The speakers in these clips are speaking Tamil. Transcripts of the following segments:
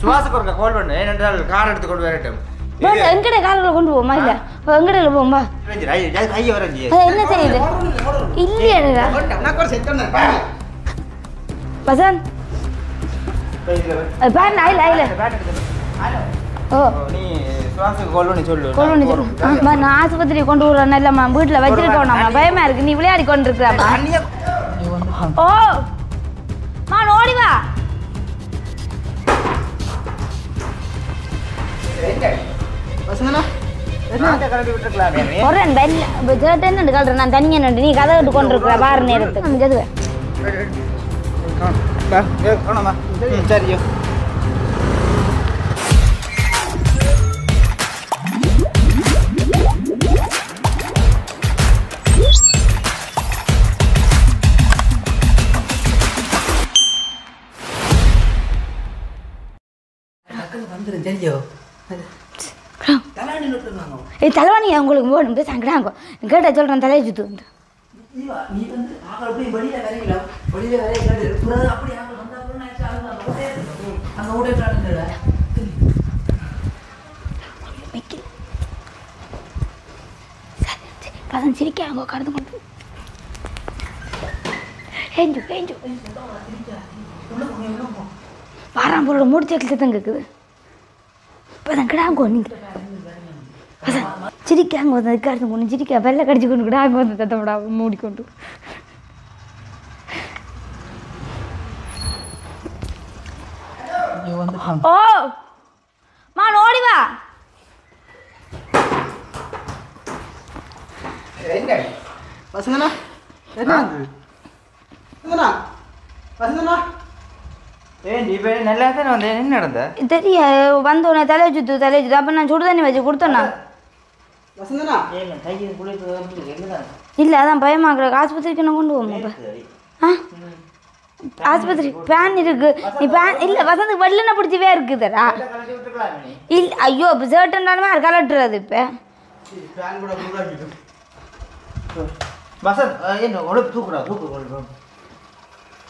சுவாசுக்கு ஒரு கால் பண்ணு ஏனென்றால் கார் எடுத்து கொண்டு வரட்டும் எங்கட காரில் கொண்டு போமா இல்ல எங்கடையில் போமா கையை வரைஞ்சி என்ன தெரியுது இல்லையா பசந்த் பேன் ஆயில ஆயில ஓ நீ சுவாசுக்கு கால் பண்ணி சொல்லு நான் ஆஸ்பத்திரி கொண்டு விடுறேன் இல்லம்மா வீட்டில் வச்சிருக்கோம்மா பயமா இருக்கு நீ விளையாடி கொண்டு இருக்கிறாம்மா ஓ மா ஓடி வா நான் தனியா நண்டு நீ கதை விட்டு கொண்டு இருக்கிற பாரு நேரத்துக்கு சரியோ தலைவாணி உங்களுக்கு போகணும் சங்கடாங்க கேட்ட சொல்றேன் தலையை சுத்து வந்து பதம் சிரிக்காங்க கடந்து கொண்டு வாராம்பூரோட முடிச்சக்கிட்டு தான் கேட்குது இப்போதான் கிடாங்க நீங்க சிரிக்காங்க வந்து கடிச்சு கொண்டு சிரிக்கா வெள்ளை கடிச்சு கொண்டு கூட அங்கே வந்து தத்தப்படா மூடிக்கொண்டு ஓ மா ஓடி வா வசந்தனா என்ன வசந்தனா நல்லா தானே வந்து என்ன நடந்த தெரிய வந்தோடனே தலையை சுத்து அப்போ நான் சுடு தண்ணி வச்சு கொடுத்தேண்ணா இல்லை அதான் பயமாக்குற ஆஸ்பத்திரிக்கு என்ன கொண்டு போவோம் இப்போ ஆஸ்பத்திரி பேன் இருக்கு நீ பேன் இல்லை வசந்துக்கு வெள்ளனை பிடிச்சவே இருக்குதுடா இல்லை ஐயோ இப்போ சேட்டுன்றாலுமே அது கலட்டுறது இப்போ வசந்த்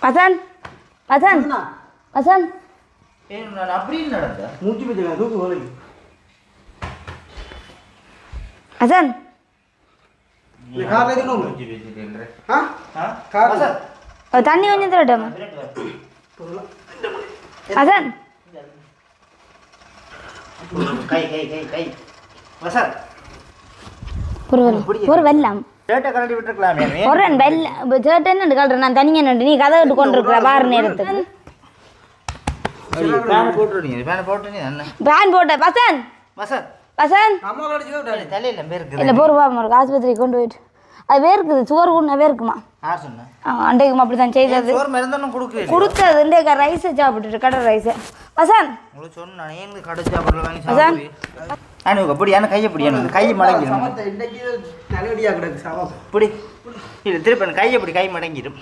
வசந்த் வசந்த் வசந்த் அப்படின்னு நடந்த வசந்த் தண்ணி கொஞ்சம் தரட்டாமா வசந்த் ஒரு வெள்ளம் ஒரு வெள்ளம் கல்ற நான் தனியா நண்டு நீ கதை விட்டு கொண்டு இருக்கிற பாரு நேரத்துக்கு பேன் போட்ட வசந்த் வசந்த் இல்லை போருவா ஆஸ்பத்திரி கொண்டு போயிட்டு அது வேர்க்குது சோறு கூட வேர்க்குமா அண்டைக்குமா அப்படி தான் செய்தது கொடுத்தது இன்றைக்கு ரைஸை சாப்பிட்டுட்டு கடை ரைஸை வசந்த் வசந்த் அப்படியான கையை பிடி கை மடங்கிடும் பிடி இல்லை திருப்பி கையை பிடி கை மடங்கிடும்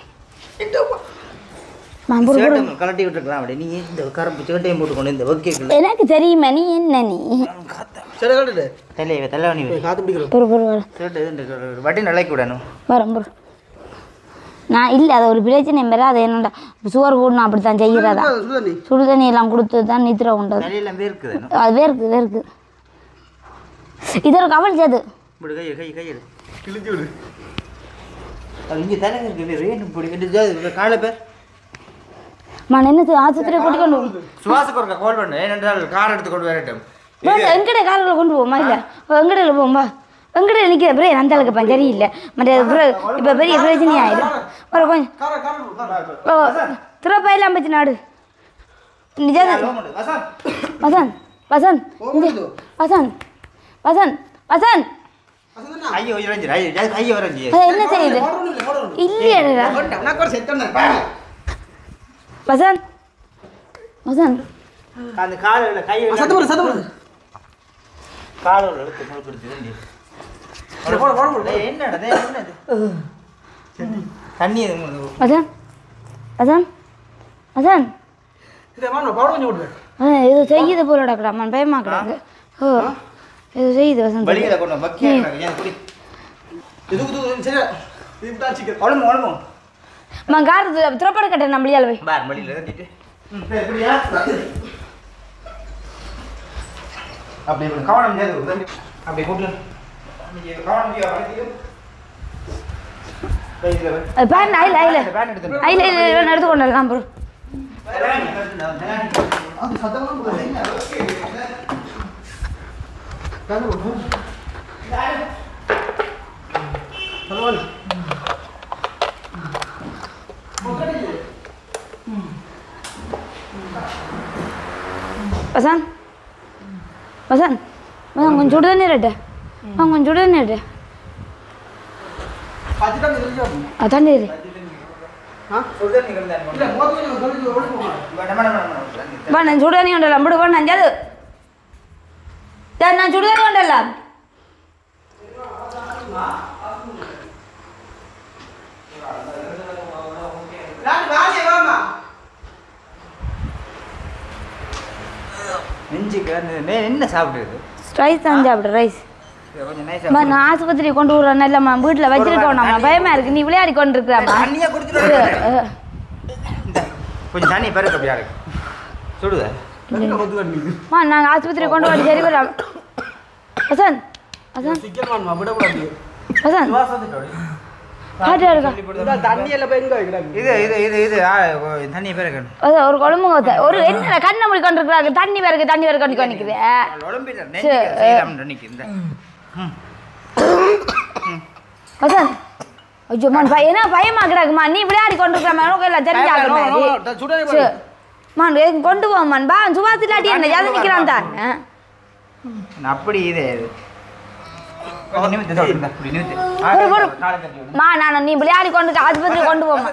கலட்டி விட்டுருக்கலாம் அப்படி நீ இந்த கரும்பு சேட்டையும் போட்டுக்கொண்டு இந்த வக்கைகள் எனக்கு தெரியுமா நீ என்ன நீ தலைவணி வட்டி நிலைக்கு விடணும் வரும் நான் இல்லை அது ஒரு பிரச்சனை பெற அது என்னடா சுவர் போடணும் அப்படி தான் செய்கிறதா சுடு தண்ணி எல்லாம் கொடுத்து தான் நித்திர உண்டு அது வேர்க்கு இது ஒரு கவல் சேது இங்கே தலைங்க காலை பேர் நான் என்ன ஆஸ்பத்திரியை கூட்டி கொண்டு சுவாசுக்கு ஒரு கால் பண்ணு ஏனென்றால் கார் எடுத்து கொண்டு வரட்டும் எங்கட காரில் கொண்டு போமா இல்லை எங்கடையில் போமா எங்கடையில் நிற்கிற பிறகு அந்த அளவுக்கு பஞ்சரி இல்லை மற்ற இப்போ பெரிய பிரச்சனை ஆயிடும் ஒரு கொஞ்சம் திறப்பாயிலாம் பச்சு நாடு நிஜம் வசந்த் வசந்த் வசந்த் வசந்த் வசந்த் என்ன தெரியுது இல்லையா வசந்த் வசந்த் அந்த காலில் கை காலோட எடுத்து என்னடா தண்ணி வசந்த் வசந்த் வசந்த் இது செய்யுது போலடா கிடாமன் பயமா கிடாங்க ஓ இது செய்யுது வசந்த் வலிகளை கொண்டு கார் திறப்பட கட்ட நம்மளியால் போய் வலியில் அப்படி கவனம் செய்து அப்படி கூட்டு கவனம் பேன் ஐல ஐல ஐல ஐல எடுத்துக்கொண்டு காம்பு அது சத்தமா Pasan, pasan, கொஞ்சம் சுடு தண்ணி ரெட்டு, கொஞ்சம் சுடு தண்ணி ரெட்டு. தண்ணி இரு. நான் சுடு தண்ணி கொண்டலாம், விடு பண்ண அஞ்சாது. நான் சுடு தண்ணி கொண்டலாம். என்ன சாப்பிடுறது ரைஸ் தான் சாப்பிடு ரைஸ் நான் ஆஸ்பத்திரி கொண்டு விடுறேன் இல்லம்மா வீட்டில் வச்சிருக்கோம்மா பயமா இருக்கு நீ விளையாடி கொண்டு இருக்கிறாம்மா கொஞ்சம் தண்ணி பிறகு அப்படியா இருக்கு சுடுதா நாங்கள் ஆஸ்பத்திரி கொண்டு வந்து சரி வரோம் ஹசன் ஹசன் ஹசன் காட்டா இருக்கா தண்ணி பிறகு ஒரு குழம்பு ஒரு என்ன கண்ணை மூடி கொண்டு இருக்கிறாங்க தண்ணி பிறகு கொண்டு நிற்குது ஹசன் ஐயோ மான் என்ன பயமாக்குறாங்கம்மா நீ விளையாடி கொண்டு இருக்கிற எல்லாம் தெரிஞ்சாங்க மான் கொண்டு போமான் பா சுபாசி இல்லாட்டி என்ன ஜாதி நிற்கிறான் தான் அப்படி இது நீ விளையாடி கொண்டு ஆஸ்பத்திரி கொண்டு போமா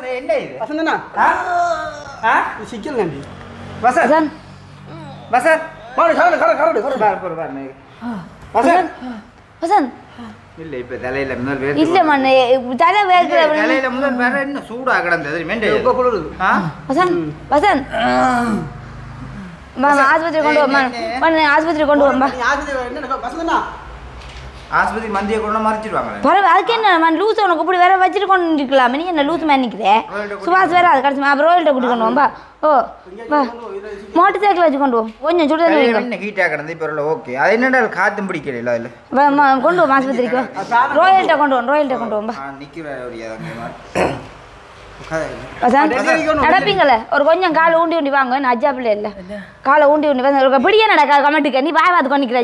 ஆஸ்பத்திரி கொண்டு போமா ஆஸ்பத்திரி மந்தியை கொண்டு மறைச்சிடுவாங்க பரவாயில்ல அதுக்கு என்ன லூஸ் உனக்கு இப்படி வேற வச்சுட்டு கொண்டு இருக்கலாமே நீ என்ன லூஸ் மாதிரி நிற்கிறே சுபாஷ் வேற அது கிடச்சி அப்புறம் ரோல்கிட்ட கூட்டி கொண்டு போம்பா ஓ வா மோட்டர் சைக்கிள் வச்சு கொண்டு போம் கொஞ்சம் சுடு தண்ணி என்ன ஹீட்டாக கிடந்து இப்போ ஓகே அது என்னடா காற்றும் பிடிக்கல அதில் கொண்டு போம் ஆஸ்பத்திரிக்கு ரோயல்கிட்ட கொண்டு போம்பா நடப்பீங்களே ஒரு கொஞ்சம் காலை ஊண்டி வாங்க நான் அஜா பிள்ளை இல்லை காலை ஊண்டி வந்து பிடிக்க நடக்கா கமெண்ட்டுக்கு நீ பாய் பார்த்து கொண்டிக்கிறா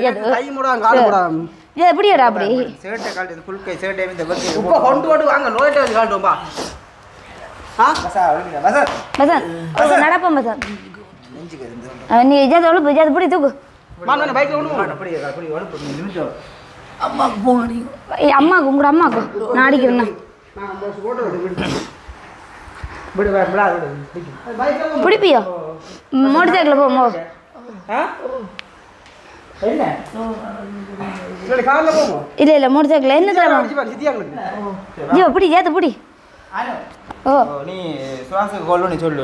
எப்படியாடா அப்படி சேட்டை கால்ட்டு ஃபுல் கை சேட்டை இந்த வர்க் உப்ப கொண்டு போடு வாங்க நோயிட்ட வந்து காட்டுவோம்பா பசா ஒழுங்கா பசா நடப்போம் பசா நீ ஜாத பிடி தூக்கு மான் பைக்ல கொண்டு போ அப்படி ஒழுப்பு நிமிஷம் அம்மாக்கு போன் அடி அம்மாக்கு உங்க அம்மாக்கு நான் அடிக்கிறேன் நான் போட்டோ விடு பிடிப்பியோ மோட்டர் சைக்கிள் போமோ என்ன இல்ல கார்ல போவோம் இல்ல மோட்டர் சைக்கிள் என்ன தரமா ஜீவா பிடி ஜாத பிடி ஓ நீ சுவாச கோல்னு சொல்லு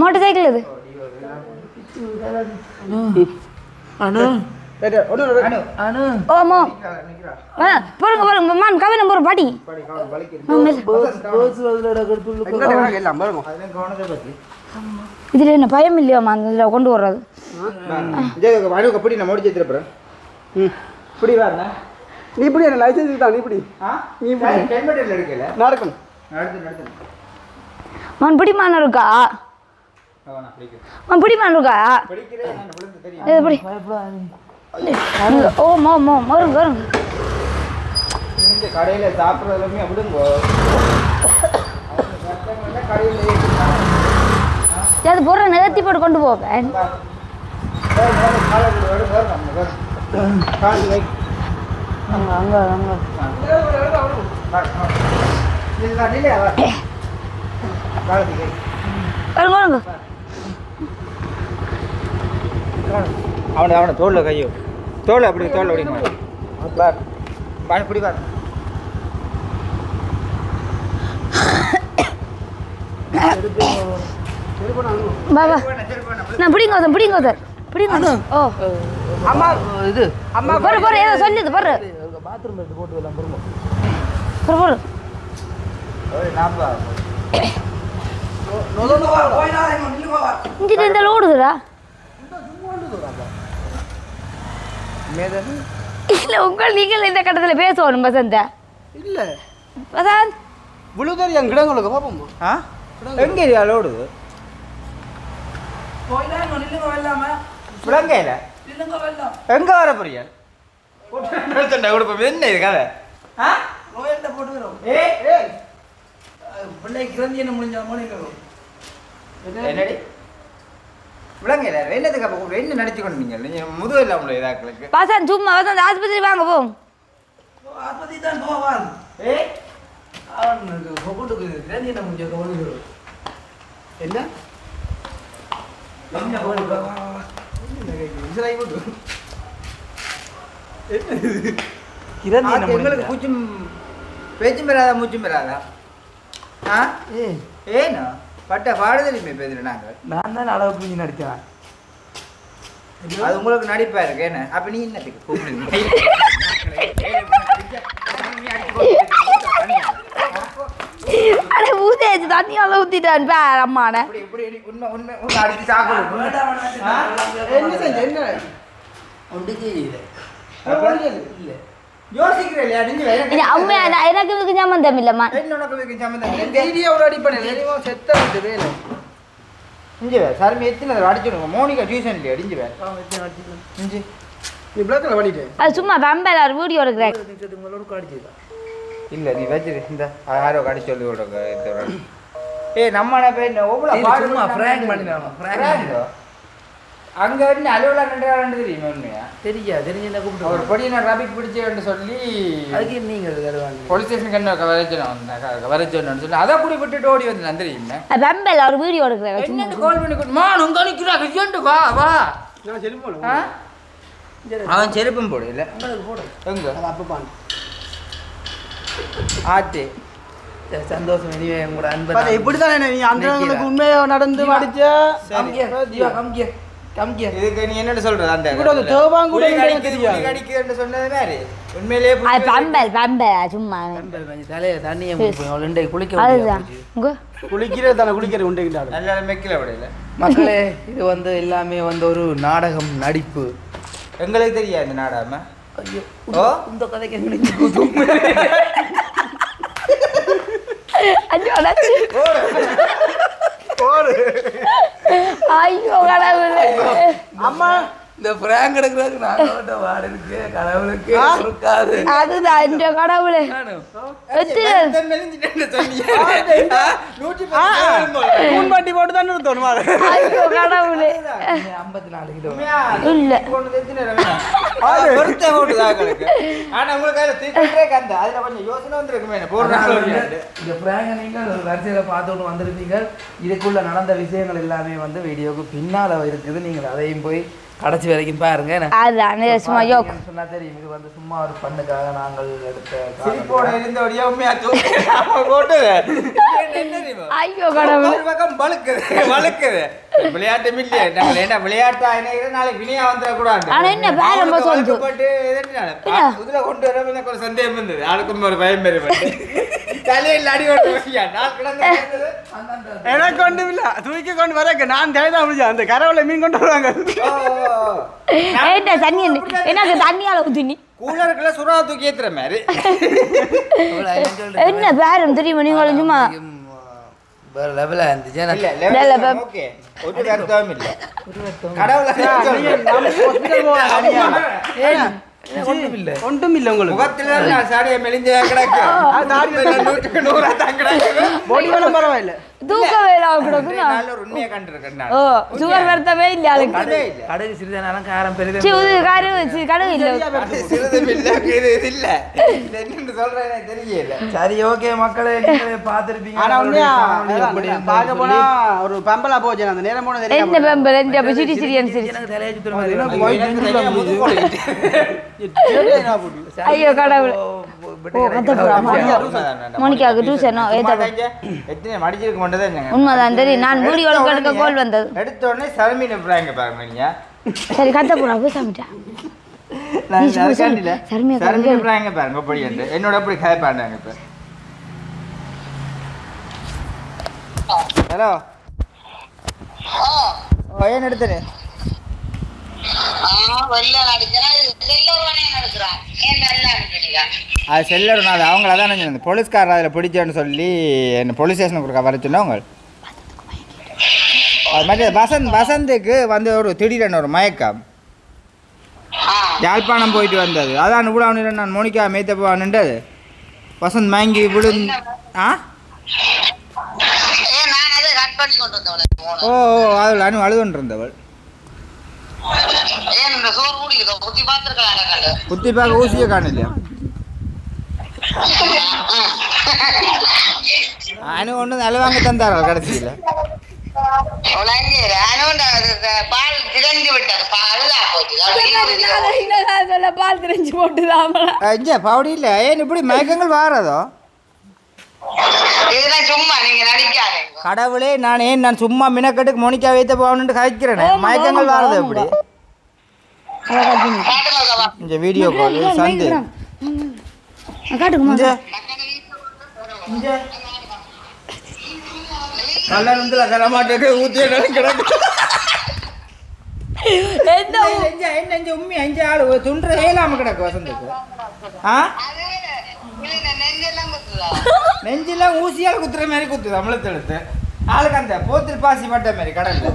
மோட்டர் சைக்கிள் இது அனு அனு ஓமோ போறங்க மான் கவன போற பாடி இதுல என்ன பயம் இல்லையா மான் இதுல கொண்டு வர்றது நீ இப்படி என்ன லைசன்ஸ் தான் நீ இப்படி நடக்கணும் மான் பிடி மான் இருக்கா மான் பிடி மான் இருக்கா இது பிடி ஓ மோ மோ வருங்க இந்த கடையில சாப்பிட்றதுமே அப்படிங்க அது போடுற நிகழ்த்தி போட்டு கொண்டு போவேன் அவனை தோல்ல கையோ தோல் அப்படி தோல் அப்படிங்க பாரு பிடி பாரு பாபா நான் பிடிங்க ஓ அம்மா இது அம்மா போற ஏதோ சொல்லுது போற பாத்ரூம் எடுத்து போட்டு வரலாம் பொறுமை போற இங்க இந்த ஓடுதுடா இல்லை நீங்கள் இந்த கட்டத்தில் பேசணும் வசந்த இல்லை வசந்த் விழுதறி என் கிடங்களுக்கு பார்ப்போம். ஆ எங்கே ஏரியாவில் ஓடுது விளங்கையில் எங்கே வர போறீங்க கொடுப்போம் என்ன இது கதை ஆ நோயல்கிட்ட போட்டுக்கிறோம். பிள்ளைக்கு கிரந்தி என்ன முடிஞ்சாலும் என்னடி விளங்கையில் என்னதுக்கு அப்போ என்ன நடத்தி கொண்டு நீங்கள் முதுகு இல்லாமல் இதாக்களுக்கு வசந்த் சும்மா வசந்த் ஆஸ்பத்திரி வாங்க போம் ஆஸ்பத்திரி தான் போவான். அவனுக்கு கொண்டுக்கு கிரந்தி என்ன முடிஞ்ச கவனிக்கிறோம். என்ன எங்களுக்கு மூச்சும் பேச்சும் பெறாதா மூச்சும் பெறாதா ஆ ஏன்னா பட்ட பாடுதலுமே பேசுகிறேன் நாங்கள் நான் தான் அளவு புரிஞ்சு நடித்தேன். அது உங்களுக்கு நடிப்பா இருக்கு என்ன அப்ப நீ என்னத்துக்கு கூப்பிடுங்க அட ஊதேச்சு தண்ணியால ஊத்திட்டான் பேர் அம்மான உண்மை உண்மை உண்மை அடிச்சு சாப்பிடு என்ன செஞ்ச என்ன ஒன்றுக்கு இல்லை யோசிக்கிறேன் இல்லையா நீங்க அம்மா எனக்கு இதுக்கு சம்மந்தம் இல்லம்மா உனக்கு சம்மந்தம் வீடியோ அடிப்படை செத்த விட்டு வேலை இஞ்சி வே சார் எத்தனை அடிச்சுடுங்க மோனிகா டியூஷன் இல்லையா அடிஞ்சு வே இஞ்சி நீ பிளாக்கில் பண்ணிட்டேன். அது சும்மா பம்பல ஒரு வீடியோ எடுக்கிறேன் இல்லை நீ வச்சிரு இந்த யாரோ கடிச்சு சொல்லி விடுங்க நம்ம ஃப்ராங்க் பண்ணினாங்க. அங்கே வந்து அலுவலகம் ரெண்டு தெரியுமா உண்மையா தெரிஞ்சு என்ன கூப்பிட்டு ஒரு பொடி நான் ரபிக் பிடிச்சேன்னு சொல்லி அதுக்கு நீங்கள் தருவாங்க போலீஸ் ஸ்டேஷனுக்கு என்ன வரச்சோன்னு சொல்லி அதை கூட விட்டுட்டு ஓடி வந்து நான் தெரியுமே பம்பல ஒரு வீடியோ எடுக்கிறேன் என்னன்னு கால் பண்ணி கொடுமா உங்க நிற்கிறாங்க ஏன்ட்டு வா வா நான் செல்போன் அவன் செருப்பும் போடு இல்லை எங்க அப்பப்பான் ஆச்சு சந்தோஷம். இனிமே உங்களோட அன்பு இப்படிதான் நீ அந்த உண்மையை நடந்து அடிச்சா இதுக்கு நீ என்னன்னு சொல்றது அந்த அடிக்குதுன்னு சொன்னது மாதிரி உண்மையிலேயே பம்பல் பம்பல் சும்மா தலையில தண்ணியை குளிக்க அதுதான் குளிக்கிறது தானே குளிக்கிறது உண்டு நல்ல மெக்கில விடையில மக்களே இது வந்து எல்லாமே வந்து ஒரு நாடகம் நடிப்பு. எங்களுக்கு தெரியாது இந்த நாடாம ஐயோ ஓ இந்த கதைக்கு ஐயோ கடவுளே அம்மா இந்த பிராங்க் எடுக்கிறதுக்கு நாங்க வாடகைக்கு கடவுளுக்கு இருக்காது. அதுதான் இந்த கடவுளே மூன்பாட்டி போட்டு தான் நிறுத்தணும். ஐயோ கடவுளே 54 கிலோ இல்ல ஆனா உங்களுக்கு அதுல கொஞ்சம் யோசனை வந்துருக்குமே இந்த பிராங்க நீங்கள் வரிசையில பார்த்துட்டு வந்திருப்பீங்க. இதுக்குள்ள நடந்த விஷயங்கள் எல்லாமே வந்து வீடியோக்கு பின்னால இருக்குது. நீங்கள் அதையும் போய் கடைசி வரைக்கும் பாருங்க. அதான் சும்மா யோக் சொன்னா தெரியும். இது வந்து சும்மா ஒரு பண்ணுக்காக நாங்கள் எடுத்த சிரிப்போட இருந்தோடைய உண்மையா போட்டது ஐயோ கடவுளே பக்கம் வழுக்குது விளையாட்டு இல்லையே நாங்கள் என்ன விளையாட்டா என்ன நாளைக்கு வினையா வந்துடக்கூடாது. ஆனா என்ன வேற ரொம்ப சொல்லுது போட்டு இதுல கொண்டு வர எனக்கு ஒரு சந்தேகம் இருந்தது. ஆளுக்கும் ஒரு பயம் பெருமை தலையில் அடி ஓட்டு நாள் கிடந்து எனக்கு ஒன்றும் இல்லை. தூக்கி கொண்டு வர நான் கைதான் முடிஞ்சேன். அந்த கரவுல மீன் கொண்டு வருவாங்க. தண்ணி எனக்கு தண்ணியால ஊத்தினி கூலருக்குள்ள சுறா தூக்கி ஏத்துற மாதிரி என்ன பேரம் தெரியுமா நீங்களும் சும்மா வேற லெவலா இருந்துச்சு. ஓகே ஒரு அர்த்தம் இல்லை கடவுளை ஒன்றும் இல்லை உங்களுக்கு முகத்துல சாடியை மெலிஞ்ச கிடக்கு பரவாயில்ல தூக்க வேலாம் கிடக்கு உண்மையை கண்டிருக்கேன். ஓ சுகர் வருத்தமே இல்ல அதுக்கு கடுகு சிறிதானாலும் காரம் பெரிது கடுகு இல்ல இது இல்ல என்னன்னு சொல்றேன் தெரியல. சரி ஓகே மக்களே பார்த்துருப்பீங்க. ஆனா உண்மையா பார்க்க போனா ஒரு பம்பலா போச்சு அந்த நேரம் போன தெரியும். என்ன பம்பல் என்ன அப்ப சிரி சிரியன் சிரி எனக்கு தலைய சுத்துற மாதிரி ஐயோ கடவுளே மோனிகாவுக்கு டியூஷன் எத்தனை மடிச்சிருக்க மாட்டேதான் உண்மைதான் தெரியும். நான் வீடியோ எடுக்க கோல் வந்தது எடுத்த உடனே சரமீன் பிராங்க பாருங்க நீங்க சரி கத்த போறா பேசாமிட்டா சரமீன் பிராங்க பாருங்க அப்படி என்னோட அப்படி கதை பாடுறாங்க இப்ப. ஹலோ ஏன் எடுத்தேன் அது செல்லணும். அது அவங்கள தான் நினைச்சு போலீஸ்காரர் அதில் பிடிச்சேன்னு சொல்லி என்ன போலீஸ் ஸ்டேஷனுக்கு வர சொன்னவங்க. அது மாதிரி வசந்துக்கு வந்து ஒரு திடீரென ஒரு மயக்கம் யாழ்ப்பாணம் போயிட்டு வந்தது. அதான் கூட அவனு நான் மோனிகா மேய்த்த போவான்ன்றது வசந்த் மயங்கி விழுந்து. ஓ அதில் அனு அழுதுன்னு இருந்தவள். குத்தி பார்க்க ஊசியே காணலையா? அனு ஒன்று அழுவாங்க தந்தாரா கடைசியில்? பவுடி இல்ல. ஏன் இப்படி மயக்கங்கள் வாரதோ? கடவுளே, நான் சும்மா மினக்கட்டுக்கு மோனிகா வைத்த போகணுன்னு கழிக்கிறேன். மயக்கங்கள் வாரது எப்படி? இந்த வீடியோ கால் சந்து நெஞ்செல்லாம் ஊசியால் குத்துற மாதிரி குத்துது. அமலத்தை எடுத்து ஆளுக்கு அந்த போத்தில் பாசி பட்ட மாதிரி கடல்ல.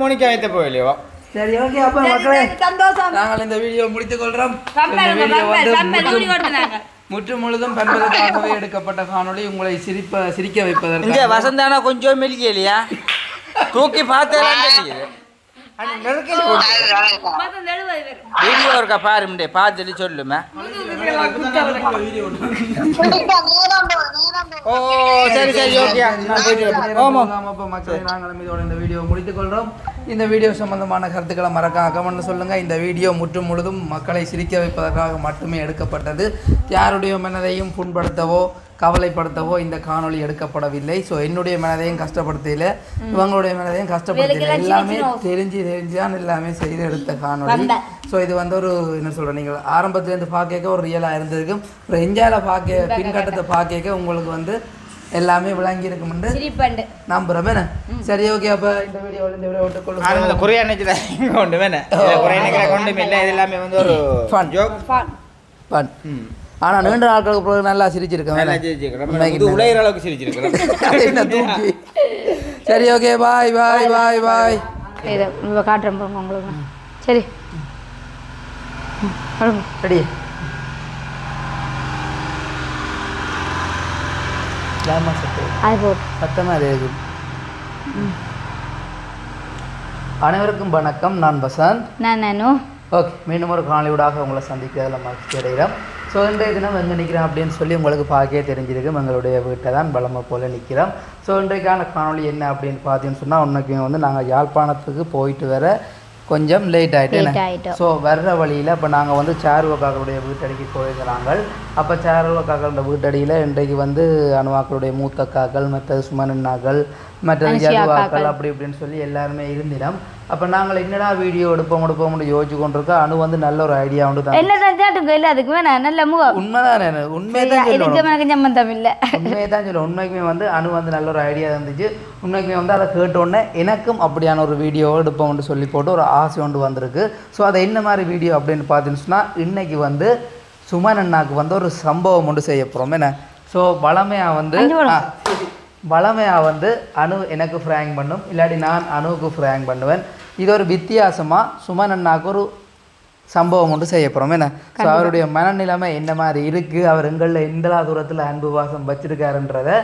மோனிகா வைத்த போகலையோ? சரி, ஓகே. அப்போ மக்களே, நாங்கள் இந்த வீடியோ முடித்துக் கொள்றோம். முற்று முழுதும் பண்பதற்காகவே எடுக்கப்பட்ட காணொளி, உங்களை சிரிக்க வைப்பதற்கு. வசந்தானா கொஞ்சம் மெலிக்கலையா? தூக்கி பார்த்தேன். வீடியோ இருக்கா பாருமே, பார்த்துட்டு சொல்லுமே. ஓ சரி சரி, ஓகே. மக்களே, நாங்களும் இதோட இந்த வீடியோ முடித்துக் கொள்றோம். இந்த வீடியோ சம்பந்தமான கருத்துக்களை மறக்காம கமெண்ட் சொல்லுங்க. இந்த வீடியோ முற்றும் முழுதும் மக்களை சிரிக்க வைப்பதற்காக மட்டுமே எடுக்கப்பட்டது. யாருடைய மனதையும் புண்படுத்தவோ கவலைப்படுத்தவோ இந்த காணொளி எடுக்கப்படவில்லை. ஸோ என்னுடைய மனதையும் கஷ்டப்படுத்தல, இவங்களுடைய மனதையும் கஷ்டப்படுத்தல. எல்லாமே தெரிஞ்சுதான் எல்லாமே செய்து எடுத்த காணொளி. ஸோ இது வந்து ஒரு என்ன சொல்கிறேன், நீங்கள் ஆரம்பத்துலேருந்து பார்க்க ஒரு ரியலாக இருந்திருக்கும். ஒரு என்ஜாயில் பார்க்க பின்கட்டத்தை பார்க்க உங்களுக்கு வந்து எல்லாமே விளங்கி இருக்கும்னு நம்புறேன். சரி, ஓகே. அப்போ இந்த வீடியோவில் இந்த வீடியோ விட்டுக்கொள்ளுங்க. குறையா நினைச்சு கொண்டு வேணேன் எல்லாமே வந்து ஒரு ஃபன் ஜோக் ஃபன். ஆனால் நீண்ட நாட்களுக்கு பிறகு நல்லா சிரிச்சிருக்கேன். உலகிற அளவுக்கு சிரிச்சிருக்கேன். சரி, ஓகே. பாய் பாய் பாய் பாய். காட்டுறேன் உங்களுக்கு. சரி, ரெடி. அனைவருக்கும் வணக்கம். நான் வசந்த். நான் அனு. ஓகே, மீண்டும் ஒரு காணொளியூடாக உங்களை சந்திக்கிறதில் மகிழ்ச்சி அடைகிறோம். ஸோ இன்றைய தினம் எங்கே நிற்கிறோம் அப்படின்னு சொல்லி உங்களுக்கு பார்க்கவே தெரிஞ்சிருக்கும். எங்களுடைய வீட்டை தான் பலமை போல் நிற்கிறோம். ஸோ இன்றைக்கான காணொளி என்ன அப்படின்னு பார்த்தீங்கன்னு சொன்னால், உன்னைக்கு வந்து நாங்கள் யாழ்ப்பாணத்துக்கு போயிட்டு வர கொஞ்சம் லேட் ஆகிட்டேன். ஸோ வர்ற வழியில் இப்போ நாங்கள் வந்து சாருவக்காக்களுடைய வீட்டடிக்கு போயிருக்கிறாங்க. அப்போ சாருவக்காக்களோட வீட்டடியில் இன்றைக்கு வந்து அணுவாக்களுடைய மூத்தக்காக்கள், மற்றது சுமனண்ணாக்கள், மற்றது ஜதுவாக்கள், அப்படி இப்படின்னு சொல்லி எல்லாருமே இருந்தினோம். அப்போ நாங்கள் என்னடா வீடியோ எடுப்போம்னு யோசிச்சு கொண்டிருக்கோம். அணு வந்து நல்ல ஒரு ஐடியா உண்டு தான். உண்மைதான், உண்மைதான் சொல்லுவேன். உண்மைக்குமே வந்து அணு வந்து நல்ல ஒரு ஐடியா இருந்துச்சு. உண்மைக்குமே வந்து அதை கேட்டோடனே எனக்கும் அப்படியான ஒரு வீடியோ எடுப்போம்னு சொல்லி போட்டு ஒரு ஆசை ஒன்று வந்திருக்கு. ஸோ அதை என்ன மாதிரி வீடியோ அப்படின்னு பார்த்தீங்கன்னு சொன்னால், இன்னைக்கு வந்து சுமன் அண்ணாக்கு வந்து ஒரு சம்பவம் ஒன்று செய்ய போகிறோம். என்ன ஸோ வளமையாக வந்து அணு எனக்கு ஃப்ராங்க் பண்ணும், இல்லாட்டி நான் அணுவுக்கு ஃப்ராங்க் பண்ணுவேன். இது ஒரு வித்தியாசமாக சுமன் அண்ணாக்கு ஒரு சம்பவம் ஒன்று செய்ய போகிறோம். என்ன ஸோ அவருடைய மனநிலைமை என்ன மாதிரி இருக்குது, அவர் எங்களில் எந்த தூரத்தில் அன்பு வாசம் வச்சிருக்காருன்றதை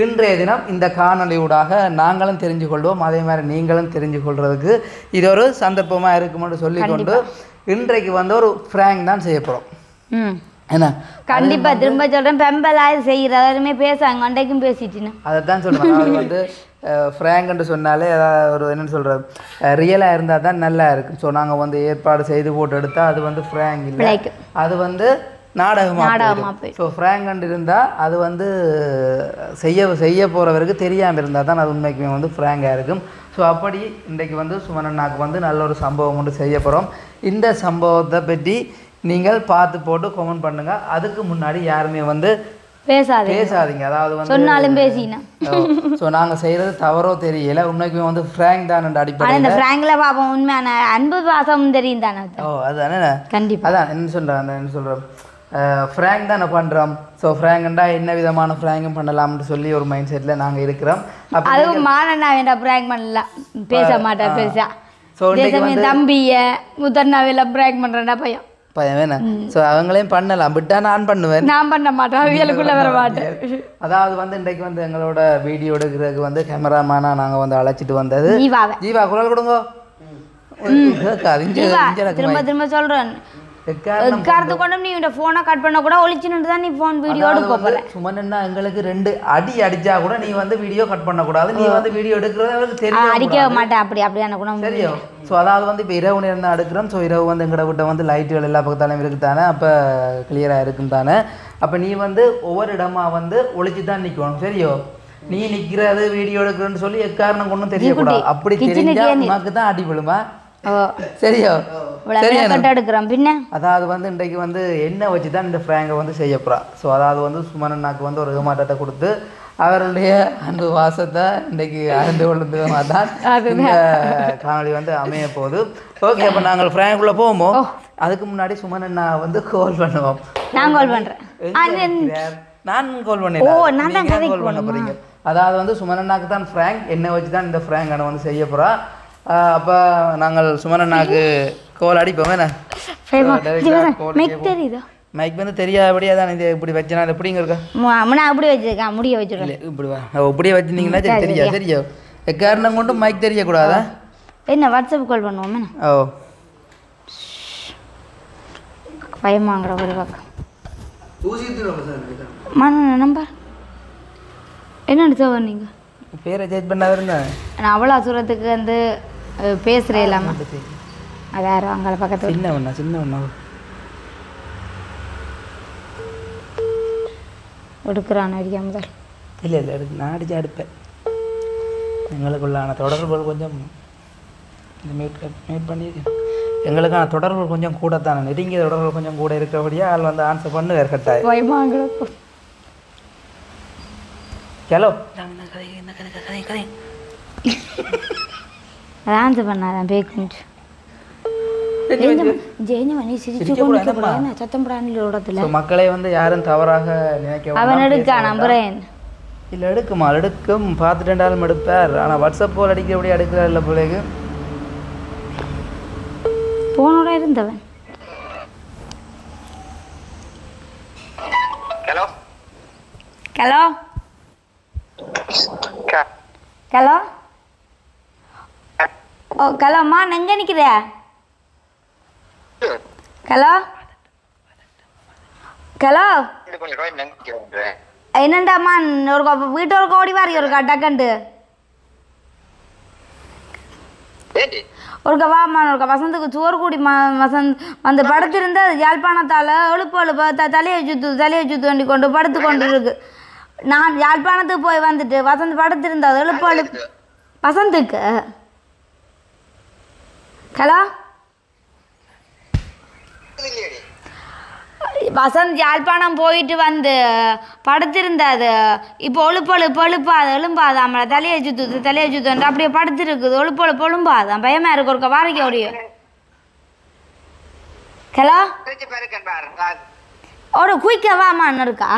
இன்றைய தினம் இந்த காணொலியூடாக நாங்களும் தெரிஞ்சு கொள்வோம். அதே மாதிரி நீங்களும் தெரிஞ்சு கொள்வதற்கு இது ஒரு சந்தர்ப்பமாக இருக்குமென்று சொல்லிக்கொண்டு இன்றைக்கு வந்து ஒரு ஃப்ராங்க் தான் செய்ய போகிறோம். என்ன கண்டிப்பா திரும்ப சொல்றேன், பெம்பலாய் செய்யறவருமே பேசாங்க, அன்றைக்கும் பேசிட்டேன். அதைத்தான் சொல்றேன். அவர் வந்து ஃப்ராங்க்னு சொன்னாலே ஏதாவது ஒரு என்னென்னு சொல்கிறது, ரியலாக இருந்தால் தான் நல்லா இருக்கும். ஸோ நாங்கள் வந்து ஏற்பாடு செய்து போட்டு எடுத்தால் அது வந்து ஃப்ராங்க் இல்லை, அது வந்து நாடகமாக போய். ஸோ ஃப்ராங்க் கண்டு இருந்தால் அது வந்து செய்ய போகிறவருக்கு தெரியாமல் இருந்தால் தான் அது உண்மைக்குமே வந்து ஃப்ராங்காக இருக்கும். ஸோ அப்படி இன்றைக்கு வந்து சுமனண்ணாக்கு வந்து நல்ல ஒரு சம்பவம் ஒன்று செய்ய போகிறோம். இந்த சம்பவத்தை பற்றி நீங்கள் பார்த்து போட்டு கமெண்ட் பண்ணுங்கள். அதுக்கு முன்னாடி யாருமே வந்து பேசாதீங்க. அதாவது வந்து சொன்னாலும் பேசினா ஸோ நாங்கள் செய்கிறது தவறோ தெரியல, உண்மைக்குமே வந்து ஃப்ராங்க் தான் அடிப்படையில். இந்த ஃப்ராங்கில் பார்ப்போம் உண்மையான அன்பு பாசம் தெரியும் தானே. அதுதானே கண்டிப்பாக. அதான் என்ன சொல்கிறேன் ஃப்ராங்க் தானே பண்ணுறோம். ஸோ ஃப்ராங்கண்டா என்ன விதமான ஃப்ராங்கும் பண்ணலாம்னு சொல்லி ஒரு மைண்ட் செட்டில் நாங்கள் இருக்கிறோம். அதுவும் மானண்ணா வேண்டாம் ஃப்ராங்க் பண்ணலாம், பேச மாட்டேன் பேசா. ஸோ தம்பியை முதன்னாவில் ஃப்ராங்க் பண்ணுறேன்டா பையன் வேணாம். ஸோ அவங்களையும் பண்ணலாம், விட்டா நான் பண்ணுவேன், நான் பண்ண மாட்டேன், அவங்களுக்குள்ள வர மாட்டேன். அதாவது வந்து இன்றைக்கு வந்து எங்களோட வீடியோ எடுக்கிறதுக்கு வந்து கேமராமேனாக நாங்கள் வந்து அழைச்சிட்டு வந்தது ஜீவா. குரல் கொடுங்க. திரும்ப திரும்ப சொல்கிறேன், எக்காரத்து கொண்டு நீ இந்த ஃபோனை கட் பண்ண கூட ஒளிச்சுன்னு தான் நீ ஃபோன் வீடியோ எடுக்க போற. சுமன்னா எங்களுக்கு 2 அடி அடிச்சா கூட நீ வந்து வீடியோ கட் பண்ணக்கூடாது, நீ வந்து வீடியோ எடுக்கிறது அவருக்கு தெரியும். அடிக்க மாட்டேன் அப்படியான கூட தெரியும். ஸோ அதாவது வந்து இப்போ இரவு நேரம் தான் எடுக்கிறோம். ஸோ இரவு வந்து எங்கட விட்ட வந்து லைட்டுகள் எல்லா பக்கத்தாலையும் இருக்குது தானே, அப்போ கிளியராக இருக்கும் தானே. அப்போ நீ வந்து ஒவ்வொரு இடமா வந்து ஒளிச்சு தான் நிற்கணும். சரியோ, நீ நிற்கிறது வீடியோ எடுக்கிறன்னு சொல்லி எக்காரணம் கொண்டும் தெரியக்கூடாது. அப்படி தெரிஞ்சா உனக்கு தான் அடி விழுமா. சரியோ எடுக்கிறோம் பின்ன. அதாவது வந்து இன்றைக்கு வந்து என்ன வச்சு தான் இந்த ஃப்ராங்கை வந்து செய்ய போகிறா. ஸோ அதாவது வந்து சுமனண்ணாக்கு வந்து ஒரு ஏமாற்றத்தை கொடுத்து அவருடைய அன்பு வாசத்தை இன்றைக்கு அறிந்து கொள்ளும் விதமாக தான் இந்த காணொலி வந்து அமைய போகுது. ஓகே, அப்போ நாங்கள் ஃப்ராங்குள்ளே போவோம். அதுக்கு முன்னாடி சுமனண்ணா வந்து கால் பண்ணுவோம். நான் கால் பண்ணுறேன். நான் கால் பண்ண. அதாவது வந்து சுமனண்ணாக்கு தான் ஃப்ராங்க், என்ன வச்சு தான் இந்த ஃப்ராங்கான வந்து செய்ய போகிறா. அப்போ நாங்கள் சுமனண்ணாக்கு கோல் அடிப்போம். மைக் வந்து தெரியாதபடியாக தான் இது இப்படி வச்சேனா எப்படிங்க இருக்கா அப்படி வச்சிருக்கேன், முடிய வச்சுருக்கேன். இப்படி இப்படியே வச்சுருந்தீங்கன்னா சரி தெரியா சரியா எக்காரணம் கொண்டு மைக் தெரியக்கூடாதா என்ன? வாட்ஸ்அப் கால் பண்ணுவோம். ஓ பயமாங்கிற ஒரு பக்கம் நம்பர் என்ன சார் நீங்கள் பேரை சேஞ்ச் பண்ணாத இருந்தேன் நான் அவ்வளோ தூரத்துக்கு வந்து பேசுகிறேன் இல்லாமல். அது யாரும் அங்கே பக்கத்தில் சின்ன ஒன்றா எடுக்கிறான் அடிக்க முதல். இல்லை எடுக்க நான் அடித்து அடுப்பேன். எங்களுக்குள்ளான தொடர்புகள் கொஞ்சம் மீட் பண்ணி எங்களுக்கான தொடர்புகள் கொஞ்சம் கூட தானே, நெருங்கிய தொடர்புகள் கொஞ்சம் கூட இருக்கிறபடியாக ஆள் வந்து ஆன்சர் பண்ணு வேறு கட்டாயம். பயமாங்கிற ஹலோ கதை ஆன்சர் பண்ணாதான் பேக்கிட்டு மக்களை வந்து யாரும் தவறாக நினைக்க. அவன் எடுக்க நம்புறேன். இல்லை எடுக்குமா எடுக்கும், பார்த்துட்டாலும் எடுப்பார். ஆனால் வாட்ஸ்அப் போல் அடிக்கிறபடி எடுக்கிறார். இல்லை பிள்ளைக்கு போனோட இருந்தவன். ஹலோ ஹலோ ஹலோ ஓ ஹலோம்மா, எங்கே நிற்கிற? ஹலோ ஹலோ என்னண்டாம்மா, ஒரு வீட்டு ஒரு கோடி வாரி ஒரு டக்கண்டு ஒருக்கா வாம்மா, ஒருக்கா வசந்துக்கு சோறு கூடி வசந்த் வந்து படுத்திருந்த யாழ்ப்பாணத்தால் எழுப்பு தலையை சுத்து வண்டி கொண்டு படுத்து கொண்டு இருக்கு. நான் யாழ்ப்பாணத்துக்கு போய் வந்துட்டு வசந்த் படுத்திருந்தா எழுப்பு வசந்துக்கு. ஹலோ வசந்த் யாழ்ப்பாணம் போயிட்டு வந்து படுத்திருந்தாது. இப்போ எழும்பாதாம தலையை சுத்துன்ற அப்படியே படுத்திருக்குது. எழும்பாதான் பயமா இருக்கு. ஒரு வாரிக்க ஓடிய. ஹலோ ஒரு குயிக்க வாமான்னு இருக்கா?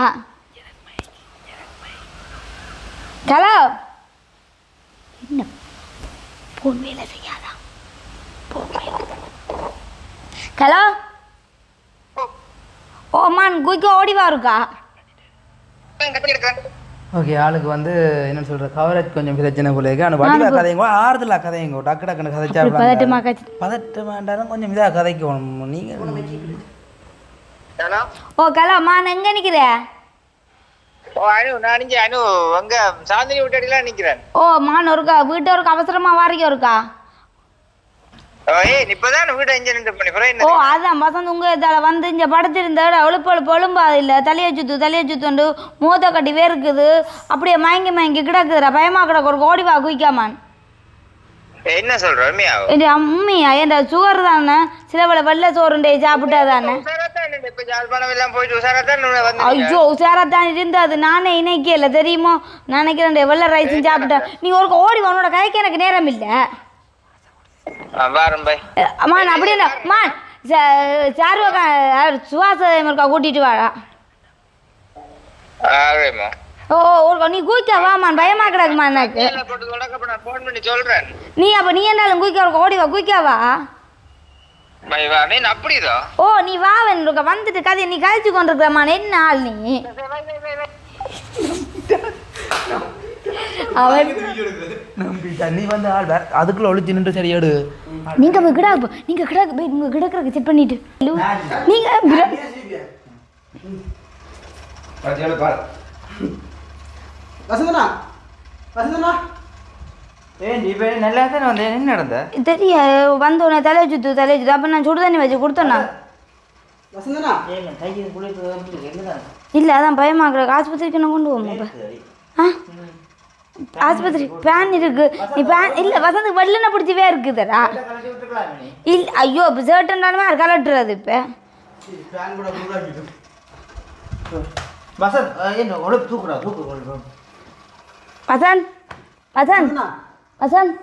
ஹலோ என்ன போன் வேலை செய்யாதா? ஹலோ ஓமான் குயிக்க ஓடிவா இருக்கா? ஓகே, ஆளுக்கு வந்து என்ன சொல்ற கவரேஜ் கொஞ்சம் பிரச்சனை போல இருக்கு. ஆனால் வடிவா கதைங்க ஆறுதலா கதைங்க டக்கு டக்குன்னு கதைச்சா பதட்ட வேண்டாம், கொஞ்சம் இதாக கதைக்கணும் நீங்கள். ஓ ஹலோ மான் எங்கே நிற்கிற? ஓ மான் ஒருக்கா வீட்டு ஒருக்கா அவசரமா வாரிக்க ஒருக்கா ஓ அதான் வசந்த் உங்க இதால வந்து இங்க படுத்திருந்த ஒழும்பா இல்ல தலையை சுத்துண்டு மூத்த கட்டி வேர்க்குது அப்படியே மயங்கி கிடக்குதுடா பயமா கிடக்கு ஒரு கோடி வா குயிக்காமான் என்ன சொல்ற அம்மியா ஏன்டா சுகர் தானே சில வேளை வெள்ளை சோறுண்டே சாப்பிட்டா தானே ஐயோ உசாராத்தான் இருந்தது நானே இணைக்கல தெரியுமோ நினைக்கிறேன் வெள்ளை ரைஸும் சாப்பிட்டேன் நீ ஒரு ஓடி உன்னோட கைக்கு எனக்கு நேரம் இல்லை அம்மான் அப்படின்னா அம்மான் சாருவா சுவாச இருக்கா கூட்டிட்டு வாடா ஓ ஒரு நீ குயிக்கா வாமான் பயமா கிடக்குமா எனக்கு நீ அப்ப நீ என்னாலும் குயிக்கா ஓடி வா குயிக்கா வா ஓ நீ வா வந்துட்டு கதையை நீ கழிச்சு கொண்டிருக்கிறமான் என்ன ஆள் நீ அவன் நீ வந்து ஆள் அதுக்குள்ள ஒளிச்சு நின்று சரியாடு நீங்க கிடக்குறக்கு செட் பண்ணிட்டு நீங்க தெரிய வந்தோடனே தலையை சுத்து அப்ப நான் சுடு தண்ணி வச்சு கொடுத்தேண்ணா இல்ல அதான் பயமா கிடக்கு ஆஸ்பத்திரிக்கு நான் கொண்டு போவோம் ஆஸ்பத்திரி பேன் இருக்கு நீ பேன் இல்ல வசந்த் வெள்ளன பிடிச்சவே இருக்குதுடா இல்ல ஐயோ இப்போ சர்ட்டன்டானமா கலட்டுறது இப்போ வசந்த் என்ன உடம்பு தூக்குடா தூக்கு வசந்த் வசந்த் வசந்த்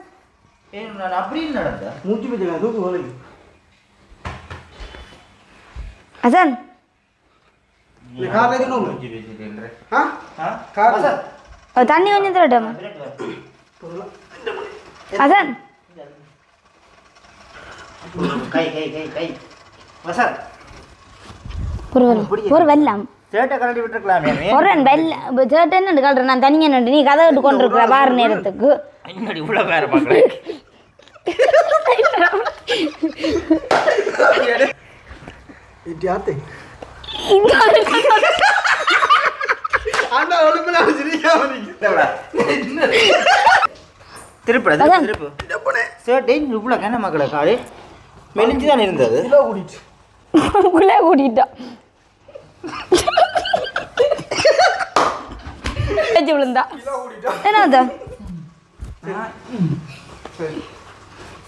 நான் அப்படின்னு நடந்த மூச்சு பிடிச்ச தூக்கு ஓலை வசந்த் தண்ணி கொஞ்சம் தரட்டும் வசந்த் ஒரு வெள்ளம் ஒரு சேட்டன் கல்ற நான் தனியா நண்டு நீ கதை விட்டு கொண்டிருக்கிற பாரு நேரத்துக்கு மெலிஞ்சுதான் இருந்தது கூட்டிட்டோம் விழுந்தா என்ன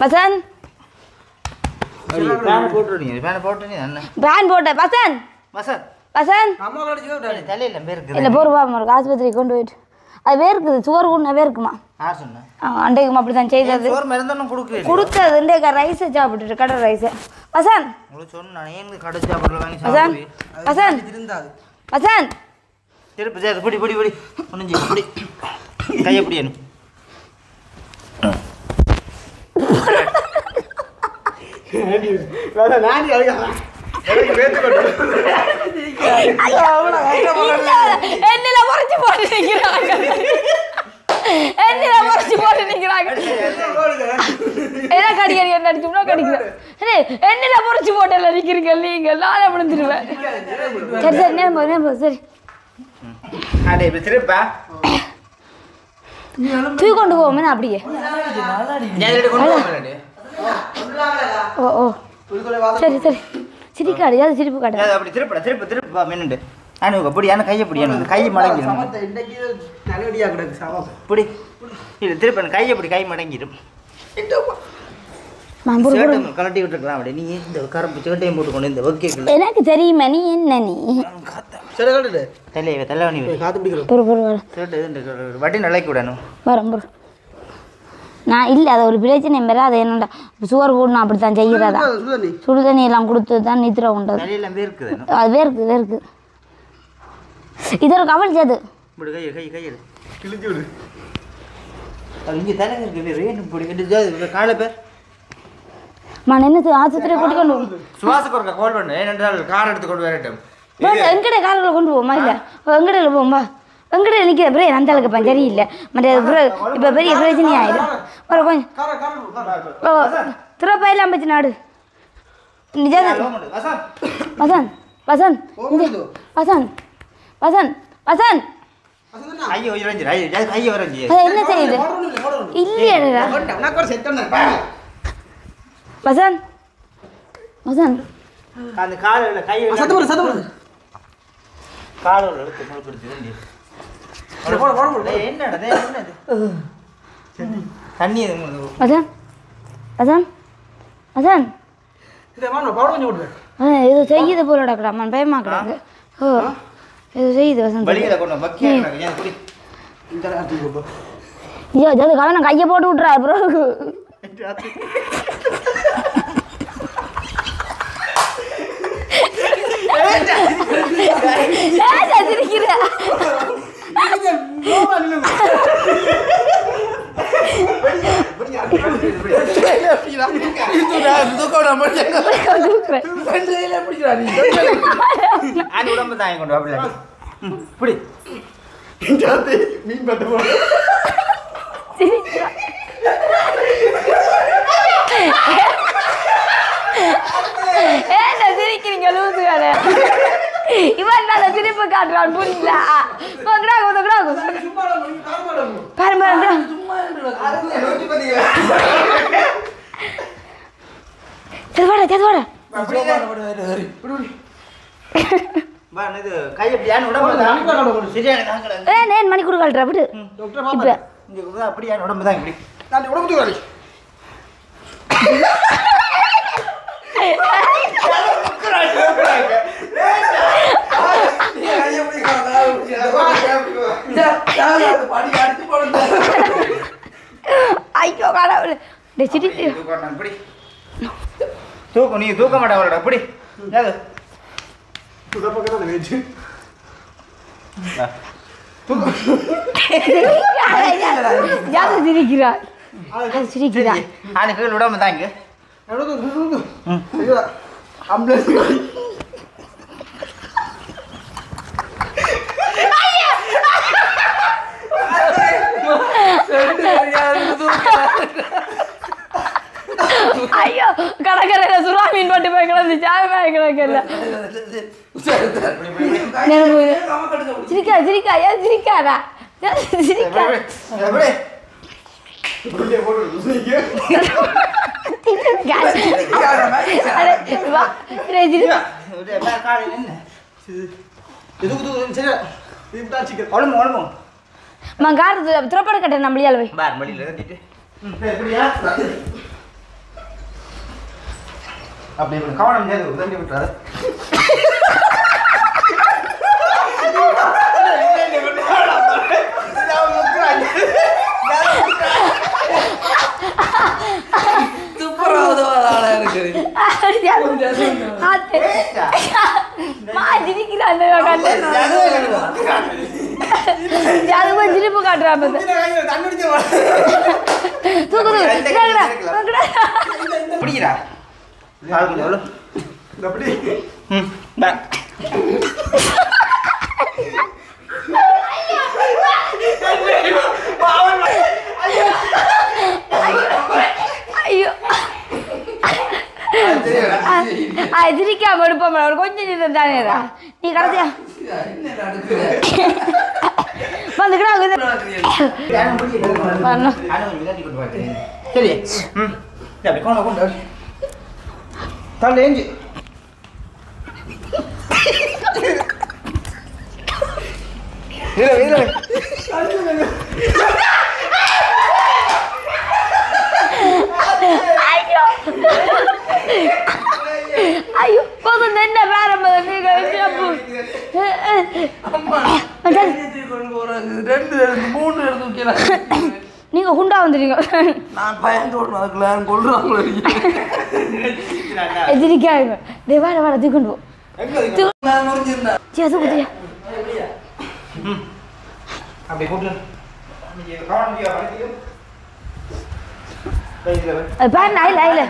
வசந்த் பேன் போட்ட வசந்த் வசந்த் தலையில இல்ல போருவா ஆஸ்பத்திரிக்கு கொண்டு போயிட்டு அது வேர்க்குது சுகர் கூட வேர்க்குமா அண்டைக்குமா அப்படிதான் செய்தது கொடுத்தது இன்றைக்கு ரைஸை சாப்பிட்டுட்டு கடை ரைஸை வசந்த் வசந்த் வசந்த் வசந்த் திருப்பி பிடி பிடி பிடி முடிஞ்சு பிடி கையை பிடியணும் என்னில முறைச்சு போட்டு நிக்கிறாங்க என்ன கடிக்கடி என்ன அடிச்சோம்னா கடிக்கிறேன் என்னில முறைச்சு போட்டல நிக்கிறீங்க நீங்க நானே விழுந்துருவேன் சரி சரி நேரம் சரி தூக்கி கொண்டு போவோமே அப்படியே ஓ ஓ சரி சரி சிரிக்காடு அது சிரிப்பு காட்டு அப்படி திருப்ப திருப்ப திருப்பா மின்னுண்டு அனுக பிடியான கையை பிடியானு கை மடங்கிடும் பிடி இல்லை திருப்ப கையை பிடி கை மடங்கிடும் கலட்டி விட்டுருக்கலாம் அப்படி நீ இந்த கரப்பு சேட்டையும் போட்டுக்கொண்டு இந்த வக்கீல் எனக்கு தெரியுமா நீ என்ன நீ தலையை தலைவணி வட்டி நிலைக்கு விடணும் வரும் நான் இல்லை அது ஒரு பிரச்சனை பெற அது என்னடா சுகர் போடணும் அப்படி தான் செய்கிறதா சுடு தண்ணி எல்லாம் கொடுத்து தான் நித்திர உண்டது அது வேர்க்கு இது ஒரு கவல் சேது காலை பேர் நான் என்ன ஆஸ்பத்திரியை கூட்டி கொண்டு சுவாசக்கு கால் பண்ணு ஏனென்றால் கார் எடுத்து கொண்டு வரட்டும் எங்கட காரில் கொண்டு போவோமா இல்லை எங்கடையில் போவோம்பா எங்கட நிற்கிற பிரே அந்த அளவுக்கு பஞ்சரி இல்லை மற்ற இப்போ பெரிய பிரச்சனை ஆயிடும் ஒரு கொஞ்சம் திறப்பாயெல்லாம் பச்சு நாடு நிஜம் வசந்த் வசந்த் வசந்த் வசந்த் வசந்த் என்ன செய்யுது இல்லையா வசந்த் வசந்த் அந்த காலில் கை சத்தம் காலில் எடுத்து முழுக்கெடுத்து என்னது தண்ணி வசந்த் வசந்த் வசந்த் ஏதோ செய்யுது போல கிடக்குறான் பயமா கிடக்கு ஓ ஏதோ செய்யுது வசந்த் ஐயோ அது கவனம் கையை போட்டு விட்றா ப்ரோ உடம்பு தாங்க கொண்டு அப்படி மீன் பட்ட போட சிரிக்கிறீங்க லூசு வேற இவன் அந்த சிரிப்பு காட்டுறான் புரியல மணி கொடுக்கல்ற விடு அப்படியா உடம்பு தான் இப்படி ஐயோ கடவுளே தூக்கம் நீ தூக்க மாட்டா அப்படி சிரிக்கிறா உடம்பு தாங்க ஐயோ கடற்கரையில சுறா மீன் போட்டு போய் கிடந்து சாயமாய் கிடக்கல சிரிக்கா சிரிக்கா ஏன் சிரிக்காரா சிரிக்கா திரைப்பட கட்ட நம்மளியால் வை அப்படி கவனம் தண்டி விட்டுறாரு சிரிப்பு காட்டுறா ஐயோ சிரிக்காம எடுப்போம் கொஞ்சம் தானேடா நீ கடைசியா சரி தள்ளி ஐயோ போதும் என்ன வேற நீங்க குண்டா வந்துடுங்க நான் பயந்து ஓடணும் அதுக்குள்ள யாரும் கொள்றாங்களோ எதிரிக்காங்க வாட வாட தூக்கிண்டு போ அப்படி கூட்டு பேன் ஐல ஐல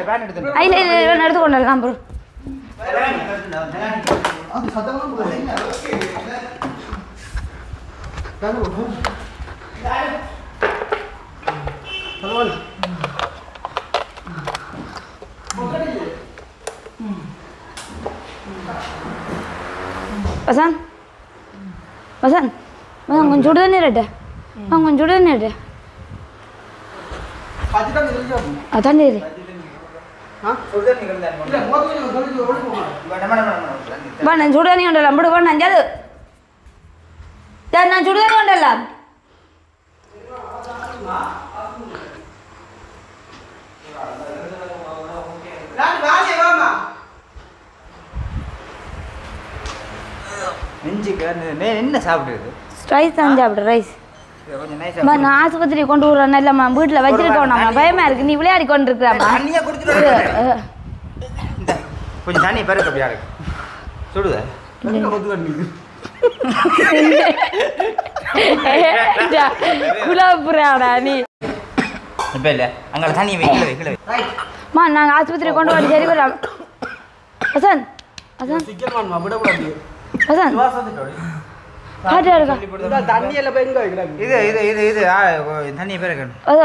ஐல ஐல எடுத்து கொண்டு வரலாம் ப்ரோ வசந்த் வசந்த் வசந்த் கொஞ்சம் சுடு தண்ணி ரெட்டு கொஞ்சம் சுடு தண்ணி ரெட்டு தண்ணி நான் சுடுதண்ணி கொண்டலாம் விடு வேணும் அஞ்சாது நான் சுடுதண்ணி கொண்டலாம் என்ன சாப்பிடுறது ரைஸ் தான் சாப்பிடு ரைஸ் நான் ஆஸ்பத்திரி கொண்டு விடுறேன் இல்லம்மா வீட்டில் வச்சிருக்கோம்மா பயமா இருக்கு நீ விளையாடி கொண்டு இருக்கிறாமா கொஞ்சம் தண்ணி பருக்க அப்படியா சுடுத குலாபுராடா நீ இப்போ இல்லை அங்கே தண்ணி வைக்கல மா நாங்கள் ஆஸ்பத்திரி கொண்டு வந்து சரி வரோம் வசந்த் வசந்த் வசந்த்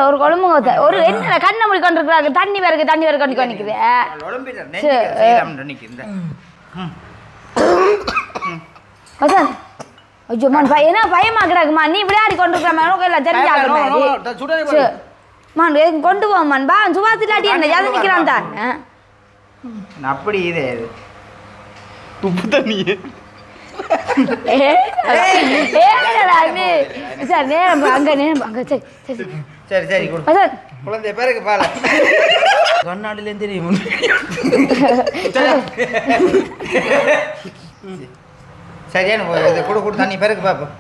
ஒரு குழம்பு ஒரு என்ன கண்ணை மூடி கொண்டு இருக்கிறாங்க தண்ணி வேற கொண்டு நிற்குது வசந்த் ஐயோ மான் என்ன பயமாக்குறாங்கம்மா நீ விளையாடி கொண்டு இருக்கிற தெரிஞ்சாங்க மான் கொண்டு போமான் பா சுபாசி இல்லாட்டி என்ன யாரும் நிற்கிறான் தான் அப்படி இது உப்பு தண்ணி சரி குழந்தை பேருக்கு பால கண்ணாடிலேருந்து தெரியும் சரியான கூட தண்ணி பேருக்கு பாப்போம்